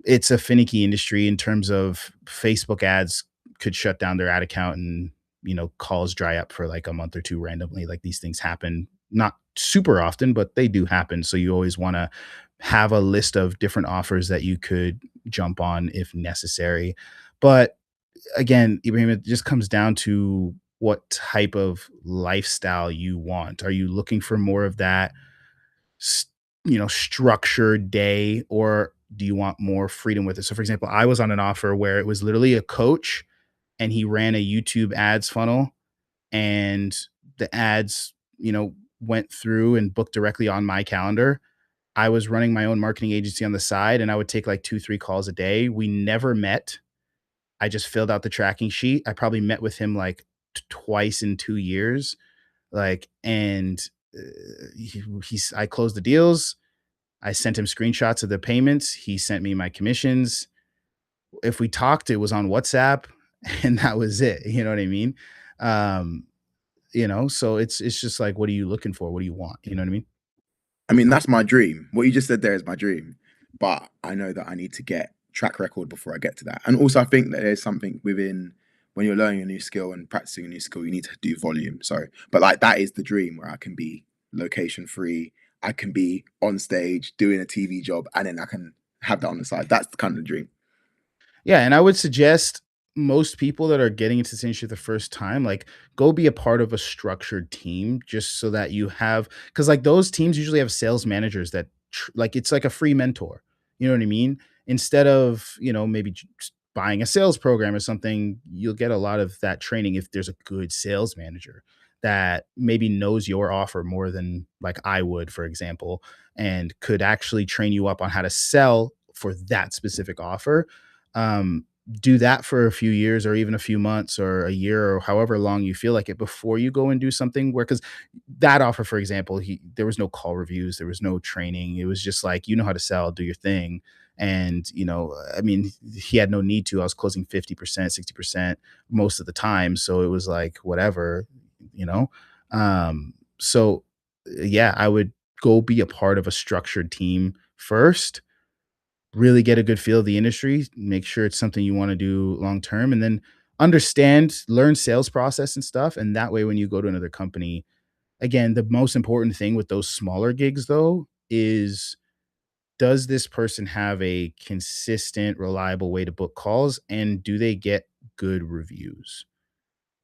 it's a finicky industry in terms of Facebook ads could shut down their ad account, and calls dry up for like a month or two randomly. Like, these things happen, not super often, but they do happen. So you always want to have a list of different offers that you could jump on if necessary. But again, Ibrahim, it just comes down to what type of lifestyle you want. Are you looking for more of that structured day, or do you want more freedom with it? So for example, I was on an offer where it was literally a coach, and he ran a YouTube ads funnel, and the ads, went through and booked directly on my calendar. I was running my own marketing agency on the side, and I would take like 2, 3 calls a day. We never met. I just filled out the tracking sheet. I probably met with him like twice in 2 years. Like, and I closed the deals. I sent him screenshots of the payments. He sent me my commissions. If we talked, it was on WhatsApp, and that was it. You know what I mean? Um, So it's just like, what are you looking for? What do you want? You know what I mean? I mean, that's my dream. What you just said there is my dream. But I know that I need to get track record before I get to that. And also, I think that there's something within when you're learning a new skill and practicing a new skill, you need to do volume. So, but like that is the dream where I can be location free. I can be on stage doing a TV job, and then I can have that on the side. That's kind of the dream. Yeah, and I would suggest most people that are getting into this industry the first time, like, go be a part of a structured team just so that you have, because like those teams usually have sales managers that like it's like a free mentor. You know what I mean? Instead of maybe just buying a sales program or something, you'll get a lot of that training if there's a good sales manager that maybe knows your offer more than like I would, for example, and could actually train you up on how to sell for that specific offer. um, do that for a few years or even a few months or a year or however long you feel like it before you go and do something where, because that offer, for example, there was no call reviews, there was no training. It was just like, you know how to sell, do your thing. And I mean, he had no need to. I was closing 50%, 60% most of the time, so it was like whatever. you know so yeah, I would go be a part of a structured team first, really get a good feel of the industry, make sure it's something you want to do long term, and then learn sales process and stuff. And that way, when you go to another company, again, the most important thing with those smaller gigs though is, does this person have a consistent, reliable way to book calls, and do they get good reviews?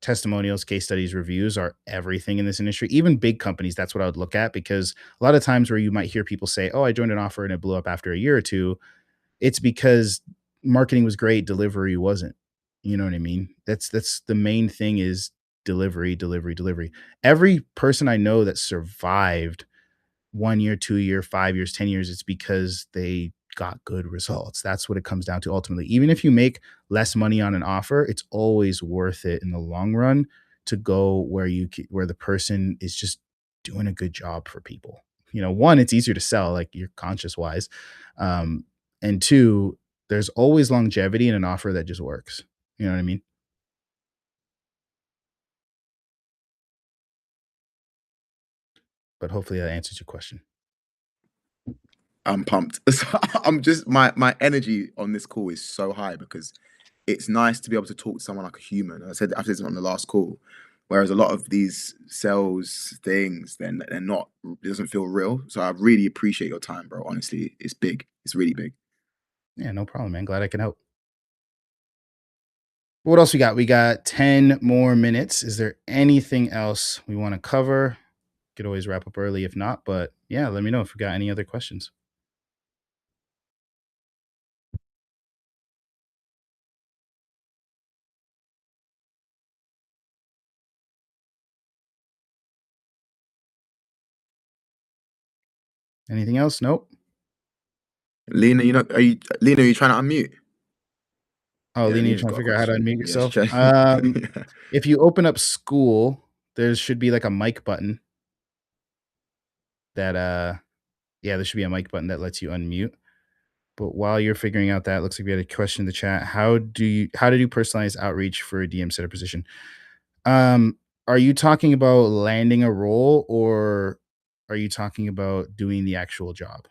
Testimonials, case studies, reviews are everything in this industry. Even big companies, that's what I would look at, because a lot of times where you might hear people say, "Oh, I joined an offer and it blew up after a year or two," it's because marketing was great, delivery wasn't. You know what I mean? That's the main thing, is delivery, delivery, delivery. Every person I know that survived 1 year, 2 year, 5 years, 10 years, it's because they got good results. That's what it comes down to ultimately. Even if you make less money on an offer, it's always worth it in the long run to go where the person is just doing a good job for people. One, it's easier to sell, like you're conscious wise. Um, and two, there's always longevity in an offer that just works. You know what I mean? But hopefully that answers your question. I'm pumped. I'm just my energy on this call is so high because it's nice to be able to talk to someone like a human. I've said this on the last call, whereas a lot of these sales things, then they're not. It doesn't feel real. So I really appreciate your time, bro. Honestly, it's big. It's really big. Yeah, no problem, man. Glad I can help. What else we got? We got 10 more minutes. Is there anything else we want to cover? Could always wrap up early if not, but yeah, let me know if we got any other questions. Anything else? Nope. Lena, Lena, are you trying to unmute? Oh, Yeah, Lena, you Lena's trying to got a figure out how to question. unmute Yeah, she's yourself? trying. If you open up School, there should be like a mic button that yeah, there should be a mic button that lets you unmute. But while you're figuring out that, looks like we had a question in the chat. How to do personalized outreach for a DM setter position? Are you talking about landing a role, or are you talking about doing the actual job?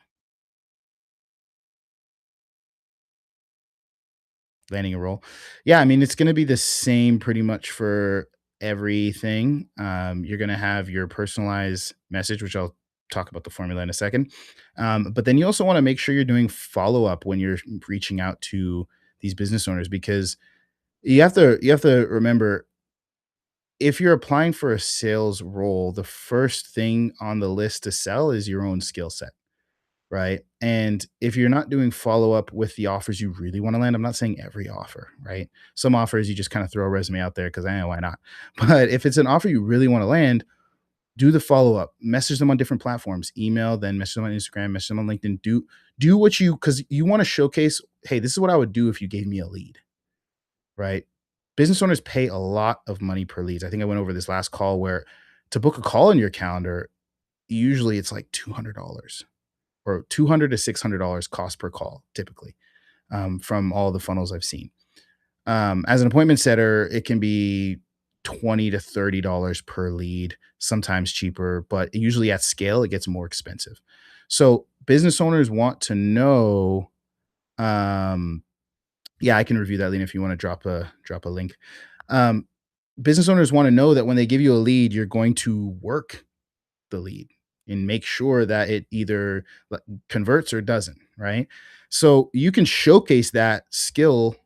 Landing a role. Yeah, I mean, it's going to be the same pretty much for everything. You're going to have your personalized message, which I'll talk about the formula in a second. But then you also want to make sure you're doing follow up when you're reaching out to these business owners, because you have to remember, if you're applying for a sales role, the first thing on the list to sell is your own skill set. Right. And if you're not doing follow up with the offers you really want to land, I'm not saying every offer, right? Some offers you just kind of throw a resume out there because I know why not. But if it's an offer you really want to land, do the follow up, message them on different platforms, email, then message them on Instagram, message them on LinkedIn. Do what because you want to showcase, hey, this is what I would do if you gave me a lead, right? Business owners pay a lot of money per leads. I think I went over this last call where to book a call in your calendar, usually it's like $200 or $200 to $600 cost per call, typically, from all the funnels I've seen. As an appointment setter, it can be $20 to $30 per lead, sometimes cheaper, but usually at scale, it gets more expensive. So business owners want to know, yeah, I can review that, Lena, if you want to drop a link. Business owners want to know that when they give you a lead, you're going to work the lead and make sure that it either converts or doesn't, right? So you can showcase that skill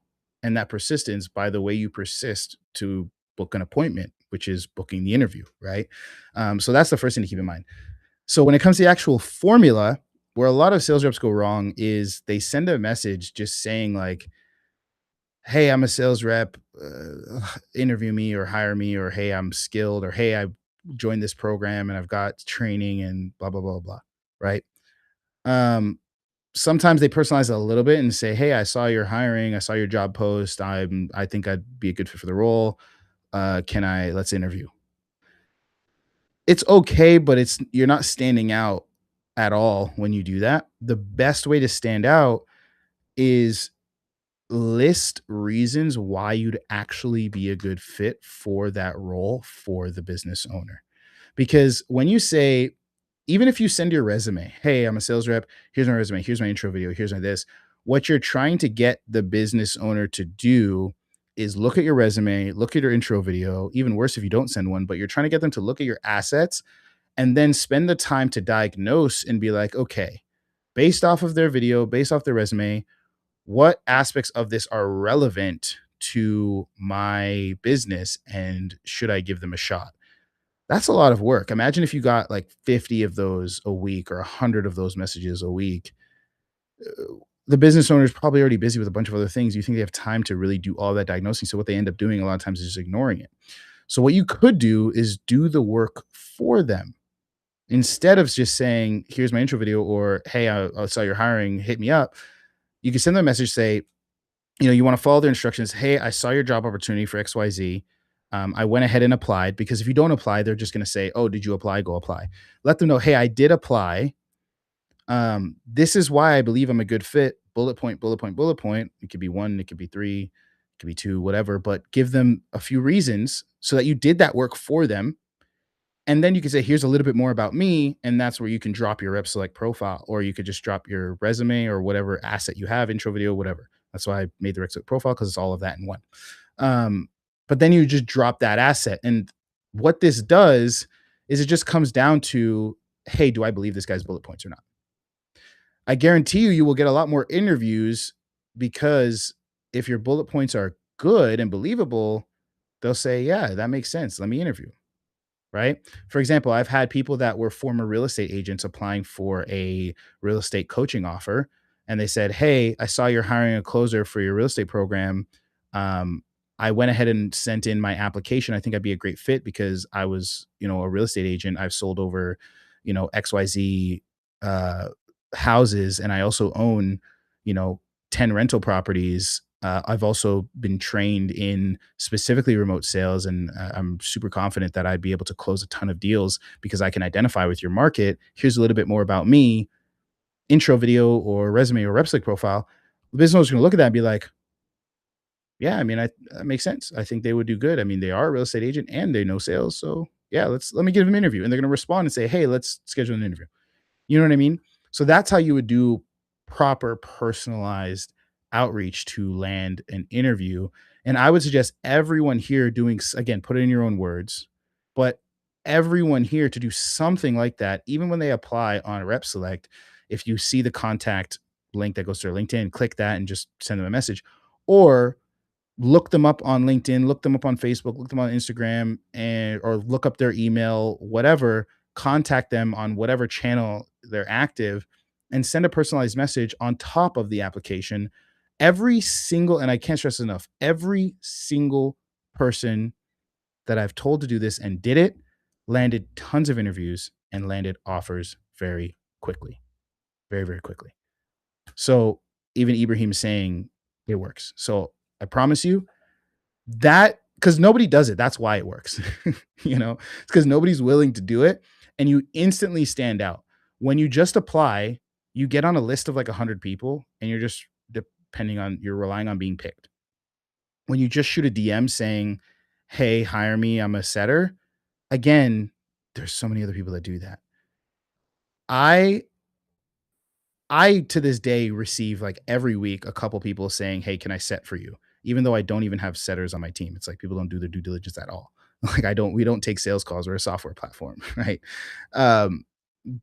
and that persistence by the way you persist to book an appointment, which is booking the interview, right? So that's the first thing to keep in mind. So when it comes to the actual formula, where a lot of sales reps go wrong is they send a message just saying like, hey, I'm a sales rep, interview me or hire me, or hey, I'm skilled, or hey, I joined this program and I've got training and blah, blah, blah, blah. Right. Um, Sometimes they personalize it a little bit and say, hey, I saw you're hiring. I saw your job post. I think I'd be a good fit for the role. Let's interview. It's okay, but you're not standing out at all when you do that. The best way to stand out is list reasons why you'd actually be a good fit for that role for the business owner. Because when you say, even if you send your resume, hey, I'm a sales rep, here's my resume, here's my intro video, here's my this, what you're trying to get the business owner to do is look at your resume, look at your intro video, even worse if you don't send one, but you're trying to get them to look at your assets and then spend the time to diagnose and be like, okay, based off of their video, based off their resume, what aspects of this are relevant to my business and should I give them a shot? That's a lot of work. Imagine if you got like 50 of those a week or 100 of those messages a week. The business owner is probably already busy with a bunch of other things. You think they have time to really do all that diagnosing. So what they end up doing a lot of times is just ignoring it. So what you could do is do the work for them. Instead of just saying, here's my intro video, or, hey, I saw you're hiring, hit me up. You can send them a message, say, you want to follow their instructions. Hey, I saw your job opportunity for XYZ. I went ahead and applied, because if you don't apply, they're just going to say, oh, did you apply? Go apply. Let them know, hey, I did apply. This is why I believe I'm a good fit. Bullet point, bullet point, bullet point. It could be 1, it could be 3, it could be 2, whatever, but give them a few reasons so that you did that work for them. And then you can say, here's a little bit more about me. And that's where you can drop your rep select profile, or you could just drop your resume or whatever asset you have, intro video, whatever. That's why I made the rep select profile, because it's all of that in one. But then you just drop that asset. And what this does is it just comes down to, hey, do I believe this guy's bullet points or not? I guarantee you will get a lot more interviews, because if your bullet points are good and believable, they'll say, yeah, that makes sense. Let me interview. Right? For example, I've had people that were former real estate agents applying for a real estate coaching offer. And they said, hey, I saw you're hiring a closer for your real estate program. I went ahead and sent in my application. I think I'd be a great fit because I was, a real estate agent. I've sold over, XYZ houses. And I also own, 10 rental properties. I've also been trained in specifically remote sales, and I'm super confident that I'd be able to close a ton of deals because I can identify with your market. Here's a little bit more about me, intro video or resume or rep profile. The business owner's going to look at that and be like, yeah, I mean, that makes sense. I think they would do good. I mean, they are a real estate agent and they know sales. So yeah, let me give them an interview. And they're going to respond and say, hey, let's schedule an interview. You know what I mean? So that's how you would do proper personalized outreach to land an interview. And I would suggest everyone here doing, again, put it in your own words, but everyone here to do something like that, even when they apply on Rep Select. If you see the contact link that goes to their LinkedIn, click that and just send them a message, or look them up on LinkedIn, look them up on Facebook, look them on Instagram, or look up their email, whatever, contact them on whatever channel they're active, and send a personalized message on top of the application. Every single, and I can't stress enough, every single person that I've told to do this and did it landed tons of interviews and landed offers very quickly, very, very quickly. So even Ibrahim's saying it works. So I promise you that, because nobody does it. That's why it works. It's because nobody's willing to do it. And you instantly stand out. When you just apply, you get on a list of like 100 people and you're relying on being picked. When you just shoot a DM saying, hey, hire me, I'm a setter. Again, there's so many other people that do that. I to this day receive like every week a couple people saying, "Hey, can I set for you?" Even though I don't even have setters on my team. It's like people don't do their due diligence at all. Like we don't take sales calls. We're a software platform, right? Um,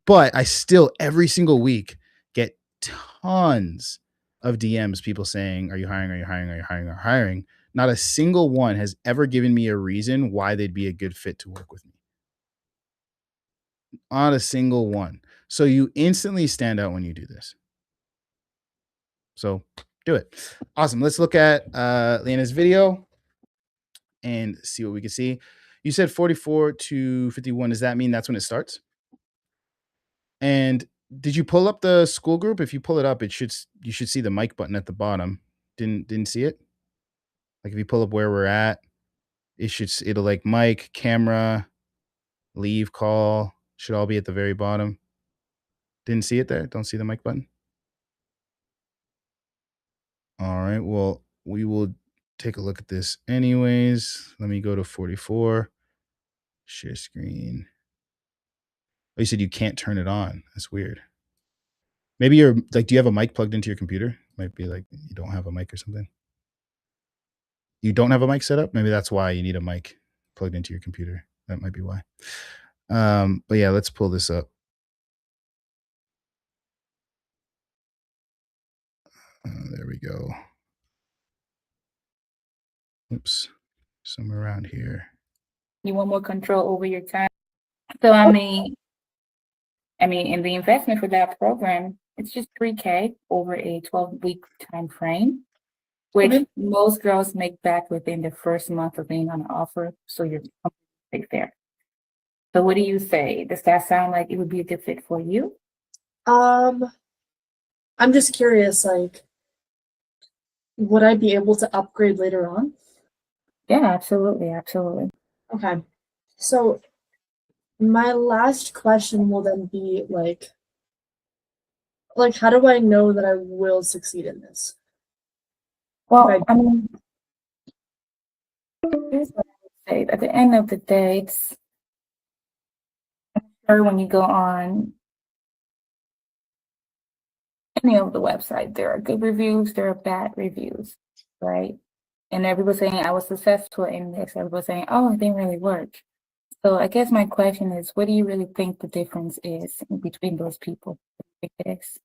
but I still every single week get tons of DMs, people saying, "Are you hiring? Are you hiring? Are you hiring? Are you hiring?" Not a single one has ever given me a reason why they'd be a good fit to work with me. Not a single one. So you instantly stand out when you do this. So do it. Awesome. Let's look at Leanna's video and see what we can see. You said 44 to 51. Does that mean that's when it starts? And did you pull up the school group? If you pull it up, you should see the mic button at the bottom. Didn't see it? Like if you pull up where we're at, it'll like mic, camera, leave, call, should all be at the very bottom. Didn't see it there? Don't see the mic button? All right. Well, we will take a look at this anyways. Let me go to 44. Share screen. Oh, you said you can't turn it on. That's weird. Maybe you're like, do you have a mic plugged into your computer? Might be like you don't have a mic or something. You don't have a mic set up? Maybe that's why you need a mic plugged into your computer. That might be why. But yeah, let's pull this up. There we go. Oops. Somewhere around here. You want more control over your time. So I mean, in the investment for that program, it's just $3K over a 12-week time frame, which most girls make back within the first month of being on an offer. So you're completely there. So what do you say? Does that sound like it would be a good fit for you? I'm just curious, like, would I be able to upgrade later on? Yeah, absolutely, absolutely. Okay. So my last question will then be like how do I know that I will succeed in this? Well, here's what I would say. At the end of the day, it's sure when you go on any of the website, there are good reviews, there are bad reviews, right? And everybody's saying I was successful in this. Everybody's saying, oh, it didn't really work. So I guess my question is, what do you really think the difference is between those people? What do you think it is?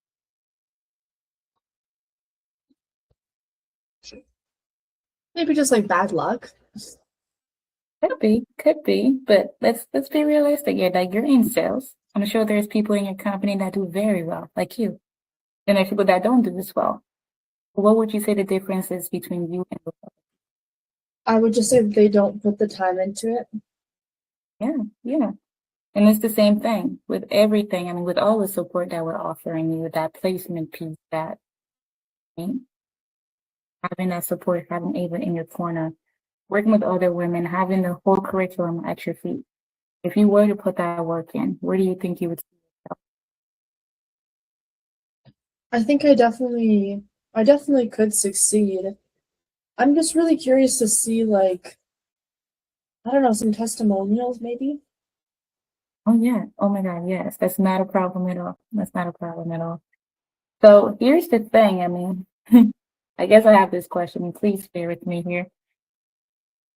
Maybe just like bad luck. Could be, but let's be realistic here. Like you're in sales. I'm sure there's people in your company that do very well, like you. And there's people that don't do as well. What would you say the difference is between you and I would just say they don't put the time into it. Yeah. And it's the same thing with everything. I mean, with all the support that we're offering you, that placement piece, that having that support, having Ava in your corner, working with other women, having the whole curriculum at your feet. If you were to put that work in, where do you think you would see yourself? I think I definitely could succeed. I'm just really curious to see, like, I don't know, some testimonials maybe. Oh yeah. Oh my God. Yes. That's not a problem at all. That's not a problem at all. So here's the thing. I mean, I guess I have this question, and please bear with me here.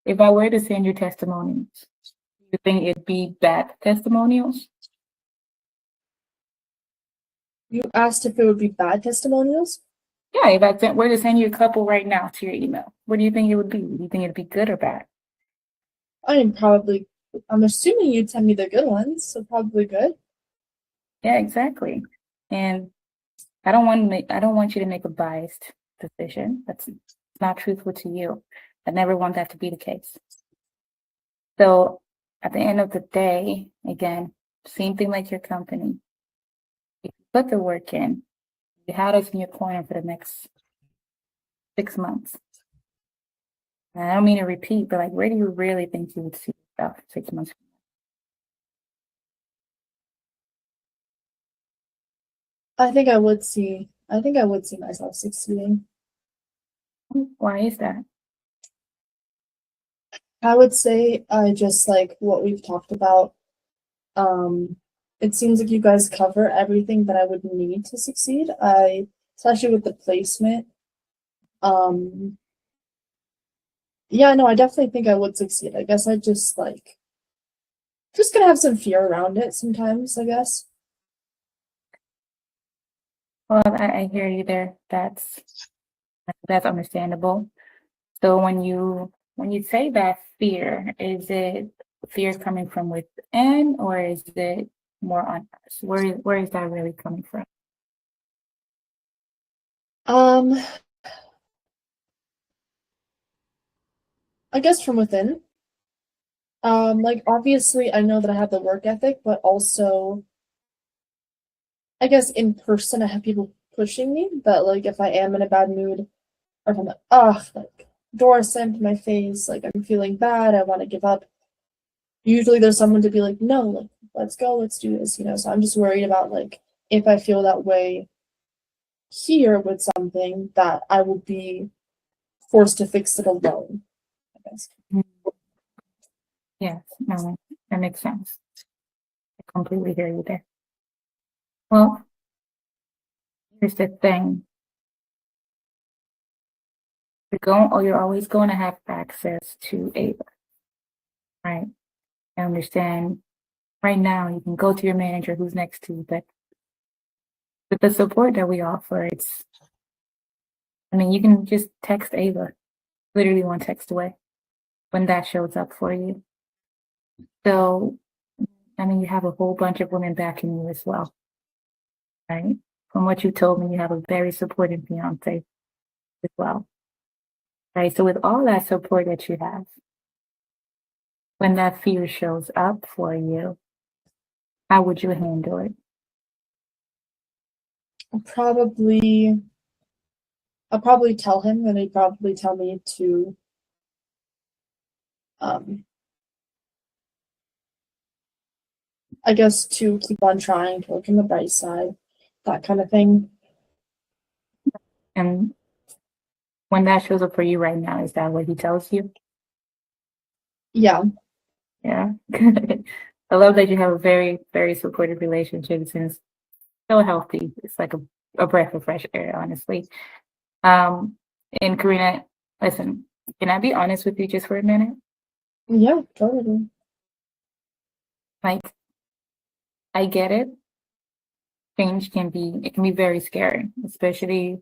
If I were to send you testimonials, do you think it'd be bad testimonials? You asked if it would be bad testimonials? Yeah, if I were to send you a couple right now to your email, what do you think it would be? Do you think it'd be good or bad? I'm assuming you'd send me the good ones, so probably good. Yeah, exactly. And I don't want you to make a biased decision. That's not truthful to you. I never want that to be the case. So at the end of the day, again, same thing like your company. If you put the work in, you had us in your corner for the next 6 months. And I don't mean to repeat, but like, where do you really think you would see yourself 6 months from I think I would see myself succeeding. now? Why is that? I would say I just like what we've talked about. It seems like you guys cover everything that I would need to succeed. Especially with the placement. Um, yeah, no, I definitely think I would succeed. I guess I just gonna have some fear around it sometimes, I guess. Well, I hear you there. That's understandable. So when you say that fear, is it fear coming from within, or is it more on us? Where is that really coming from? Um, I guess from within. Like obviously I know that I have the work ethic, but also I guess in person I have people pushing me, but like if I am in a bad mood or if I'm like, ugh, like door slammed in my face, like I'm feeling bad, I want to give up. Usually there's someone to be like, no, like let's go, let's do this, you know. So I'm just worried about like if I feel that way here with something that I will be forced to fix it alone, I guess. Yes, no, that makes sense. I completely hear you there. Well, here's the thing. You're always going to have access to Ava, right? I understand right now you can go to your manager who's next to you, but with the support that we offer, I mean, you can just text Ava, literally one text away when that shows up for you. So, I mean, you have a whole bunch of women backing you as well, right? From what you told me, you have a very supportive fiance as well, right? So with all that support that you have, when that fear shows up for you, how would you handle it? Probably I'll probably tell him, and he'd probably tell me to um I guess to keep on trying to look on the bright side, that kind of thing. And when that shows up for you right now, is that what he tells you? Yeah. Yeah. I love that you have a very, very supportive relationship since so healthy. It's like a breath of fresh air, honestly. Um, and Karina, listen, can I be honest with you just for a minute? Yeah, totally. Like, I get it. Change it can be very scary, especially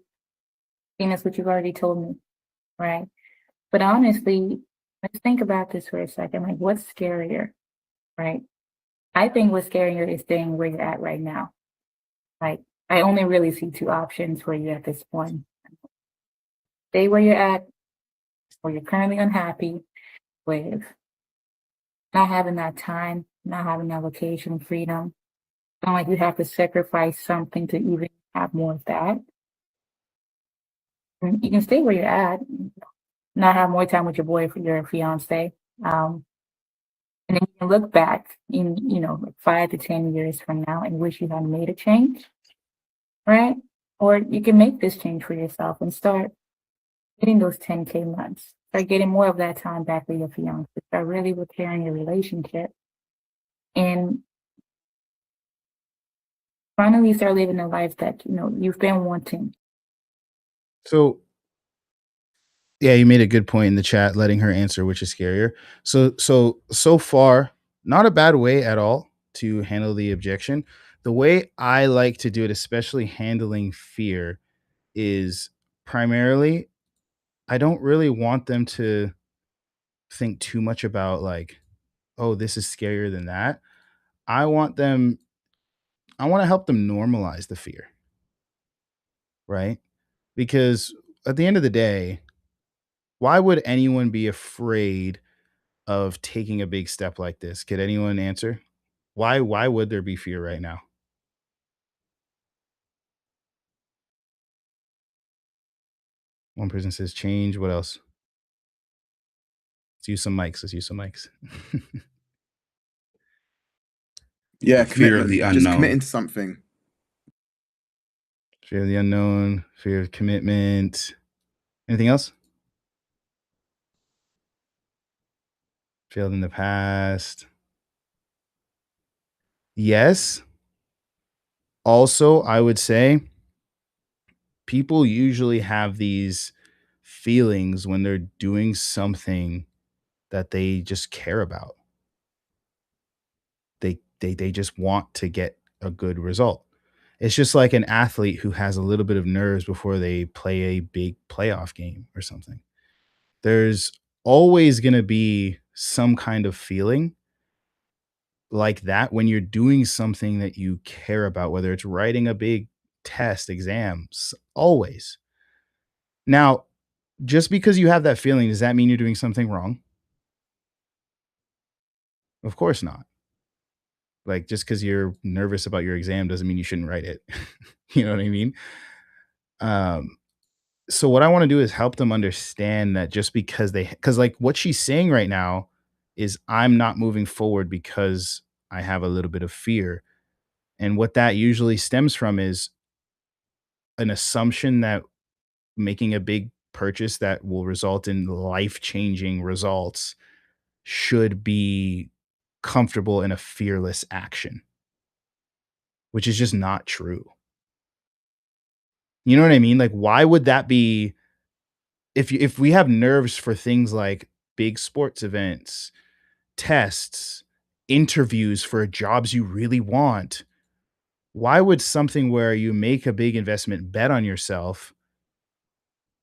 seeing as what you've already told me, right? But honestly, let's think about this for a second. Like, what's scarier, right? I think what's scarier is staying where you're at right now. Like, I only really see two options for you at this point. Stay where you're at, or you're currently unhappy with not having that time, not having that vacation freedom. Feeling like you have to sacrifice something to even have more of that. And you can stay where you're at, not have more time with your boyfriend, your fiance. And then you can look back in, like 5 to 10 years from now and wish you had made a change, right? Or you can make this change for yourself and start getting those 10K months. Start getting more of that time back with your fiance. Start really repairing your relationship. And finally start living the life that, you've been wanting. So yeah, you made a good point in the chat, letting her answer which is scarier. So far, not a bad way at all to handle the objection. The way I like to do it, especially handling fear, is primarily I don't really want them to think too much about like, oh, this is scarier than that. I want them I want to help them normalize the fear, right? Because at the end of the day, why would anyone be afraid of taking a big step like this? Could anyone answer? Why would there be fear right now? One person says change. What else? Let's use some mics. Let's use some mics. Yeah, Fear of commitment. the Just unknown. committing to something. Fear of the unknown, fear of commitment. Anything else? Failed in the past. Yes. Also, I would say people usually have these feelings when they're doing something that they just care about. They just want to get a good result. It's just like an athlete who has a little bit of nerves before they play a big playoff game or something. There's always going to be some kind of feeling like that when you're doing something that you care about, whether it's writing a big test, exams, always. Now, just because you have that feeling, does that mean you're doing something wrong? Of course not. Like, just because you're nervous about your exam doesn't mean you shouldn't write it. You know what I mean? Um, so what I want to do is help them understand that just because like what she's saying right now is I'm not moving forward because I have a little bit of fear. And what that usually stems from is an assumption that making a big purchase that will result in life-changing results should be comfortable in a fearless action, which is just not true. You know what I mean? Like, why would that be if we have nerves for things like big sports events, tests, interviews for jobs you really want, why would something where you make a big investment bet on yourself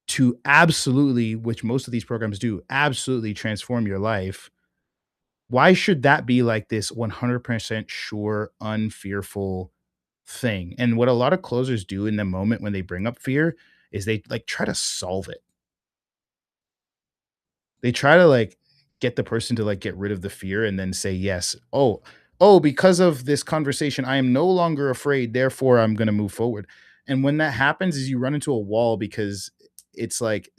to absolutely, which most of these programs do, absolutely transform your life, why should that be like this 100% sure, unfearful thing? And what a lot of closers do in the moment when they bring up fear is they like try to solve it. They try to like get the person to like get rid of the fear and then say yes. Oh, because of this conversation, I am no longer afraid, therefore I'm going to move forward. And when that happens is you run into a wall because it's like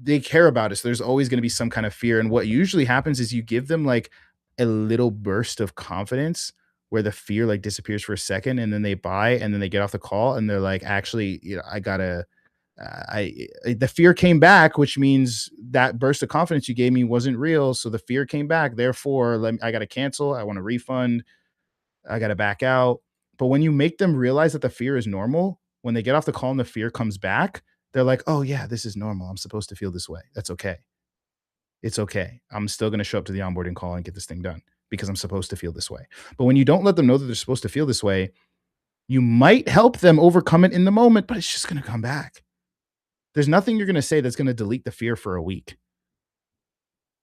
they care about us. There's always going to be some kind of fear. And what usually happens is you give them like a little burst of confidence where the fear like disappears for a second and then they buy and then they get off the call and they're like, actually, I gotta, the fear came back, which means that burst of confidence you gave me wasn't real. So the fear came back. Therefore, I got to cancel. I want a refund. I got to back out. But when you make them realize that the fear is normal, when they get off the call and the fear comes back, they're like, oh, yeah, this is normal. I'm supposed to feel this way. That's okay. It's okay. I'm still going to show up to the onboarding call and get this thing done because I'm supposed to feel this way. But when you don't let them know that they're supposed to feel this way, you might help them overcome it in the moment, but it's just going to come back. There's nothing you're going to say that's going to delete the fear for a week.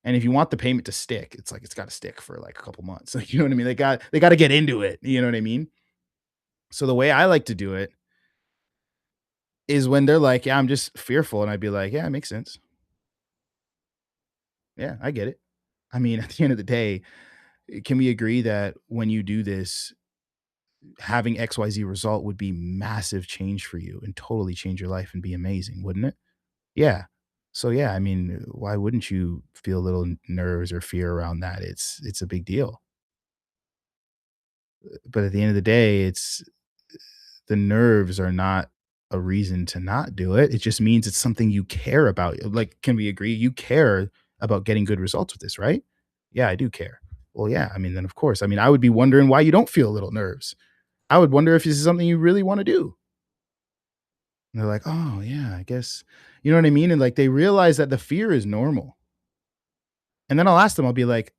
And if you want the payment to stick, it's like it's got to stick for like a couple months. Like, you know what I mean? They got to get into it. You know what I mean? So the way I like to do it is when they're like, "Yeah, I'm just fearful," and I'd be like, "Yeah, it makes sense. Yeah, I get it." I mean, at the end of the day, can we agree that when you do this, having XYZ result would be massive change for you and totally change your life and be amazing, wouldn't it? Yeah. So yeah, I mean, why wouldn't you feel a little nerves or fear around that? It's a big deal. But at the end of the day, it's the nerves are not a reason to not do it. It just means it's something you care about. Like, can we agree? You care about getting good results with this, right? Yeah, I do care. Well, yeah. I mean, then of course. I mean, I would be wondering why you don't feel a little nerves. I would wonder if this is something you really want to do. And they're like, oh yeah, I guess you know what I mean? And like they realize that the fear is normal. And then I'll ask them, I'll be like,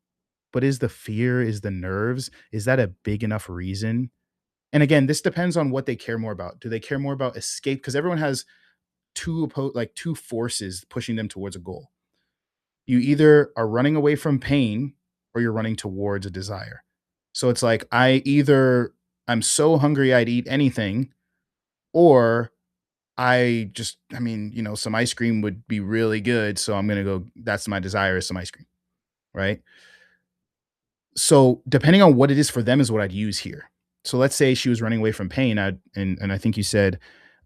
but is the fear, is the nerves, is that a big enough reason? And again, this depends on what they care more about. Do they care more about escape? Because everyone has two forces pushing them towards a goal. You either are running away from pain or you're running towards a desire. So it's like I'm so hungry I'd eat anything, or I mean, some ice cream would be really good. So I'm gonna go, that's my desire is some ice cream. Right. So depending on what it is for them is what I'd use here. So let's say she was running away from pain. And I think you said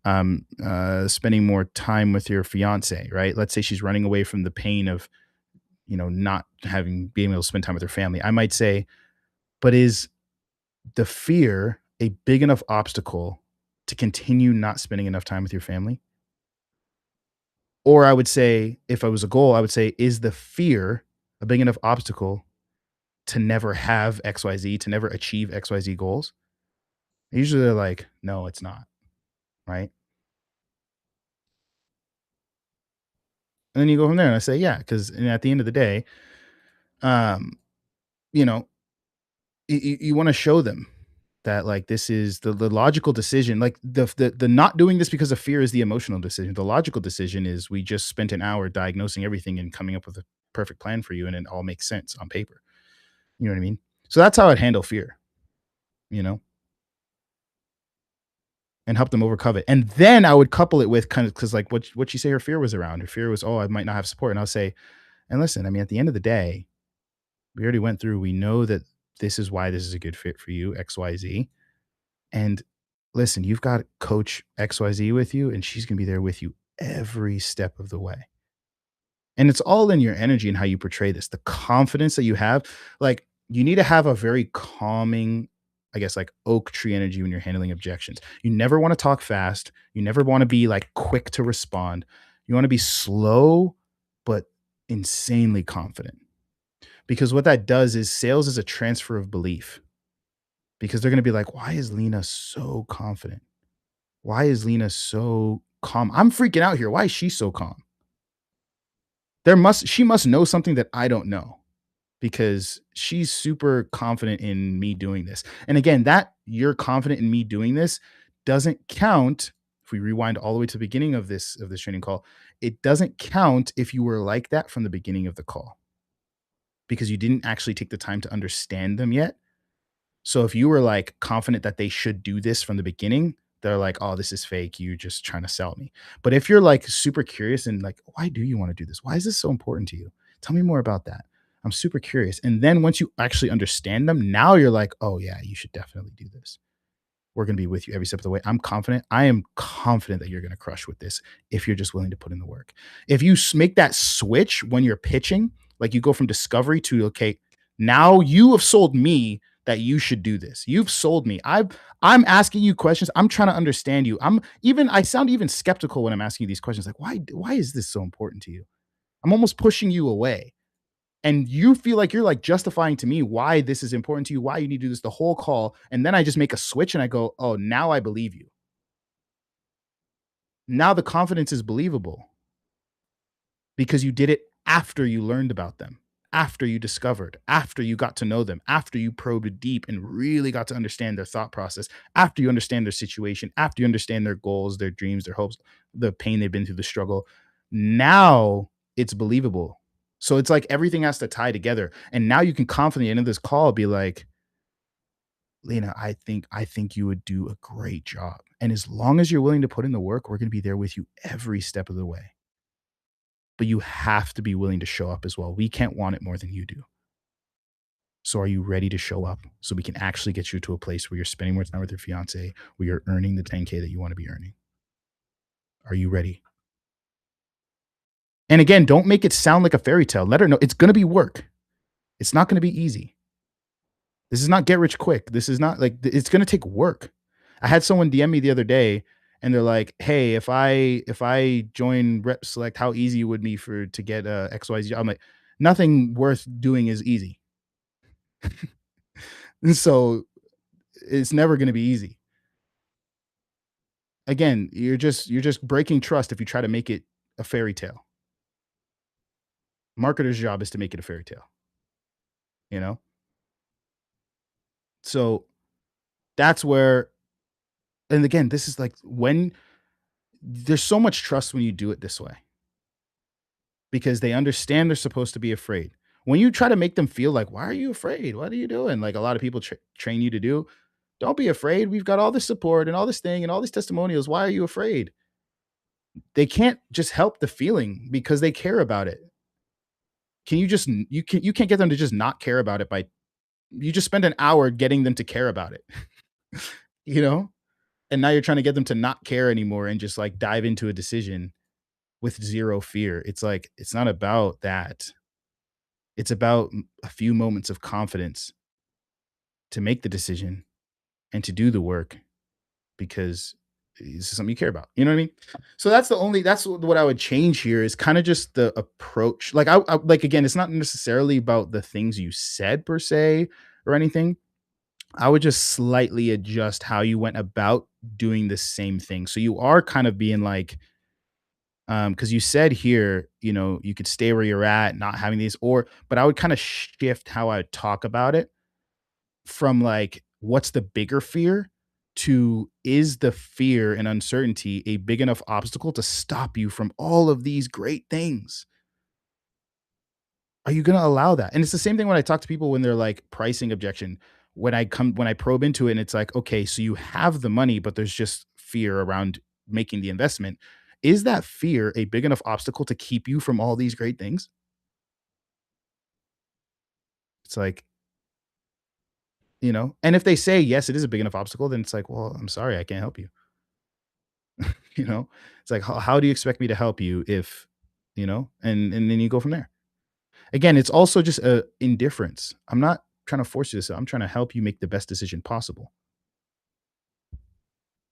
spending more time with your fiance, right? Let's say she's running away from the pain of, not being able to spend time with her family. I might say, but is the fear a big enough obstacle to continue not spending enough time with your family? Or I would say, if I was a goal, I would say, is the fear a big enough obstacle to never have XYZ, to never achieve XYZ goals? Usually they're like, no, it's not, right? And then you go from there and I say, yeah, because at the end of the day, um, you know, you want to show them that like this is the logical decision. Like the not doing this because of fear is the emotional decision. The logical decision is we just spent an hour diagnosing everything and coming up with a perfect plan for you, and it all makes sense on paper. You know what I mean? So that's how I'd handle fear, you know, and help them overcome it. And then I would couple it with kind of, because like what you say her fear was around. Her fear was, oh, I might not have support. And I'll say, and listen, I mean, at the end of the day, we already went through, we know that this is why this is a good fit for you, XYZ. And listen, you've got coach XYZ with you, and she's going to be there with you every step of the way. And it's all in your energy and how you portray this, the confidence that you have. Like, you need to have a very calming, I guess, like oak tree energy when you're handling objections. You never want to talk fast. You never want to be like quick to respond. You want to be slow, but insanely confident. Because what that does is sales is a transfer of belief. Because they're going to be like, why is Lena so confident? Why is Lena so calm? I'm freaking out here. Why is she so calm? She must know something that I don't know, because she's super confident in me doing this. And again, that you're confident in me doing this doesn't count. If we rewind all the way to the beginning of this training call, it doesn't count if you were like that from the beginning of the call, because you didn't actually take the time to understand them yet. So if you were like confident that they should do this from the beginning, they're like, oh, this is fake. You're just trying to sell me. But if you're like super curious and like, why do you want to do this? Why is this so important to you? Tell me more about that. I'm super curious. And then once you actually understand them, now you're like, oh yeah, you should definitely do this. We're going to be with you every step of the way. I'm confident. I am confident that you're going to crush with this if you're just willing to put in the work. If you make that switch when you're pitching, like you go from discovery to, okay, now you have sold me that you should do this. You've sold me. I'm asking you questions. I'm trying to understand you. I sound even skeptical when I'm asking you these questions. Like, why is this so important to you? I'm almost pushing you away. And you feel like you're like justifying to me why this is important to you, why you need to do this the whole call. And then I just make a switch and I go, oh, now I believe you. Now the confidence is believable because you did it after you learned about them, after you discovered, after you got to know them, after you probed deep and really got to understand their thought process, after you understand their situation, after you understand their goals, their dreams, their hopes, the pain they've been through, the struggle. Now it's believable. So it's like everything has to tie together. And now you can confidently end this call be like, Lena, I think you would do a great job. And as long as you're willing to put in the work, we're going to be there with you every step of the way. But you have to be willing to show up as well. We can't want it more than you do. So are you ready to show up so we can actually get you to a place where you're spending more time with your fiance, where you're earning the 10K that you want to be earning? Are you ready? And again, don't make it sound like a fairy tale. Let her know it's going to be work. It's not going to be easy. This is not get rich quick. This is not like, it's going to take work. I had someone DM me the other day and they're like, hey, if I join Rep Select, how easy would be to get XYZ? I'm like, nothing worth doing is easy. And so it's never going to be easy. Again, you're just breaking trust if you try to make it a fairy tale. Marketer's job is to make it a fairy tale, you know? So that's where, and again, this is like when there's so much trust when you do it this way, because they understand they're supposed to be afraid. When you try to make them feel like, why are you afraid? What are you doing? Like a lot of people train you to do, don't be afraid. We've got all this support and all this thing and all these testimonials. Why are you afraid? They can't just help the feeling because they care about it. You can't get them to just not care about it by, you just spend an hour getting them to care about it, you know? And now you're trying to get them to not care anymore and just like dive into a decision with zero fear. It's like, it's not about that. It's about a few moments of confidence to make the decision and to do the work, because is this something you care about? You know what I mean? So that's what I would change here is kind of just the approach. Like I like, again, it's not necessarily about the things you said per se or anything. I would just slightly adjust how you went about doing the same thing. So you are kind of being like, because you said here, you could stay where you're at, not having these, but I would kind of shift how I talk about it from like, what's the bigger fear to is the fear and uncertainty a big enough obstacle to stop you from all of these great things? Are you going to allow that? And it's the same thing when I talk to people when they're like pricing objection. When I probe into it and it's like, okay, so you have the money, but there's just fear around making the investment. Is that fear a big enough obstacle to keep you from all these great things? It's like, and if they say, yes, it is a big enough obstacle, then it's like, well, I'm sorry, I can't help you. It's like, how do you expect me to help you if, and then you go from there. Again, it's also just a indifference. I'm not trying to force you to sell. I'm trying to help you make the best decision possible.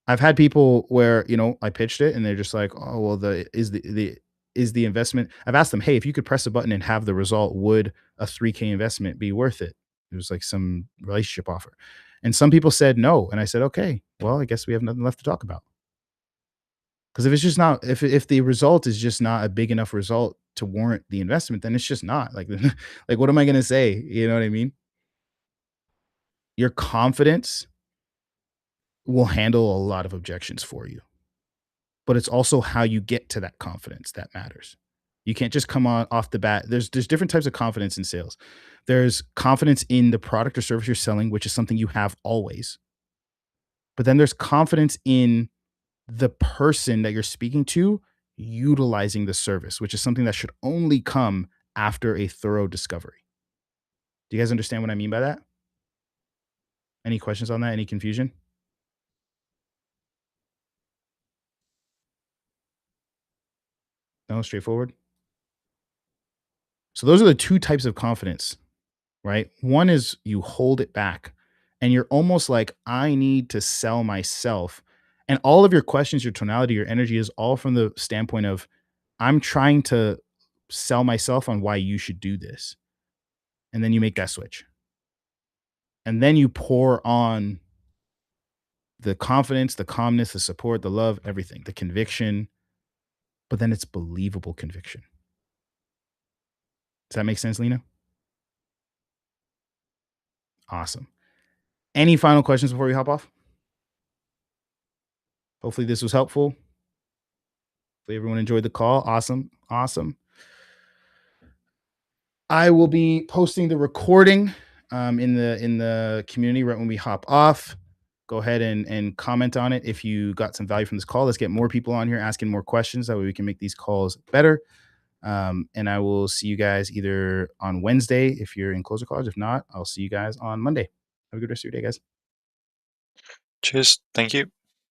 I've had people where, I pitched it and they're just like, oh, well, is the investment. I've asked them, hey, if you could press a button and have the result, would a 3K investment be worth it? It was like some relationship offer. And some people said no. And I said, okay, well, I guess we have nothing left to talk about. Because if it's just not, if the result is just not a big enough result to warrant the investment, then it's just not like, like, what am I going to say? You know what I mean? Your confidence will handle a lot of objections for you, but it's also how you get to that confidence that matters. You can't just come on off the bat. There's different types of confidence in sales. There's confidence in the product or service you're selling, which is something you have always. But then there's confidence in the person that you're speaking to utilizing the service, which is something that should only come after a thorough discovery. Do you guys understand what I mean by that? Any questions on that? Any confusion? No, straightforward. So those are the two types of confidence, right? One is you hold it back and you're almost like, I need to sell myself. And all of your questions, your tonality, your energy is all from the standpoint of, I'm trying to sell myself on why you should do this. And then you make that switch. And then you pour on the confidence, the calmness, the support, the love, everything, the conviction. But then it's believable conviction. Does that make sense, Lena? Awesome. Any final questions before we hop off? Hopefully this was helpful. Hopefully everyone enjoyed the call. Awesome. I will be posting the recording in the community right when we hop off. Go ahead and comment on it if you got some value from this call. Let's get more people on here asking more questions. That way we can make these calls better. And I will see you guys either on Wednesday if you're in Closer College. If not, I'll see you guys on Monday. Have a good rest of your day, guys. Cheers. Thank you.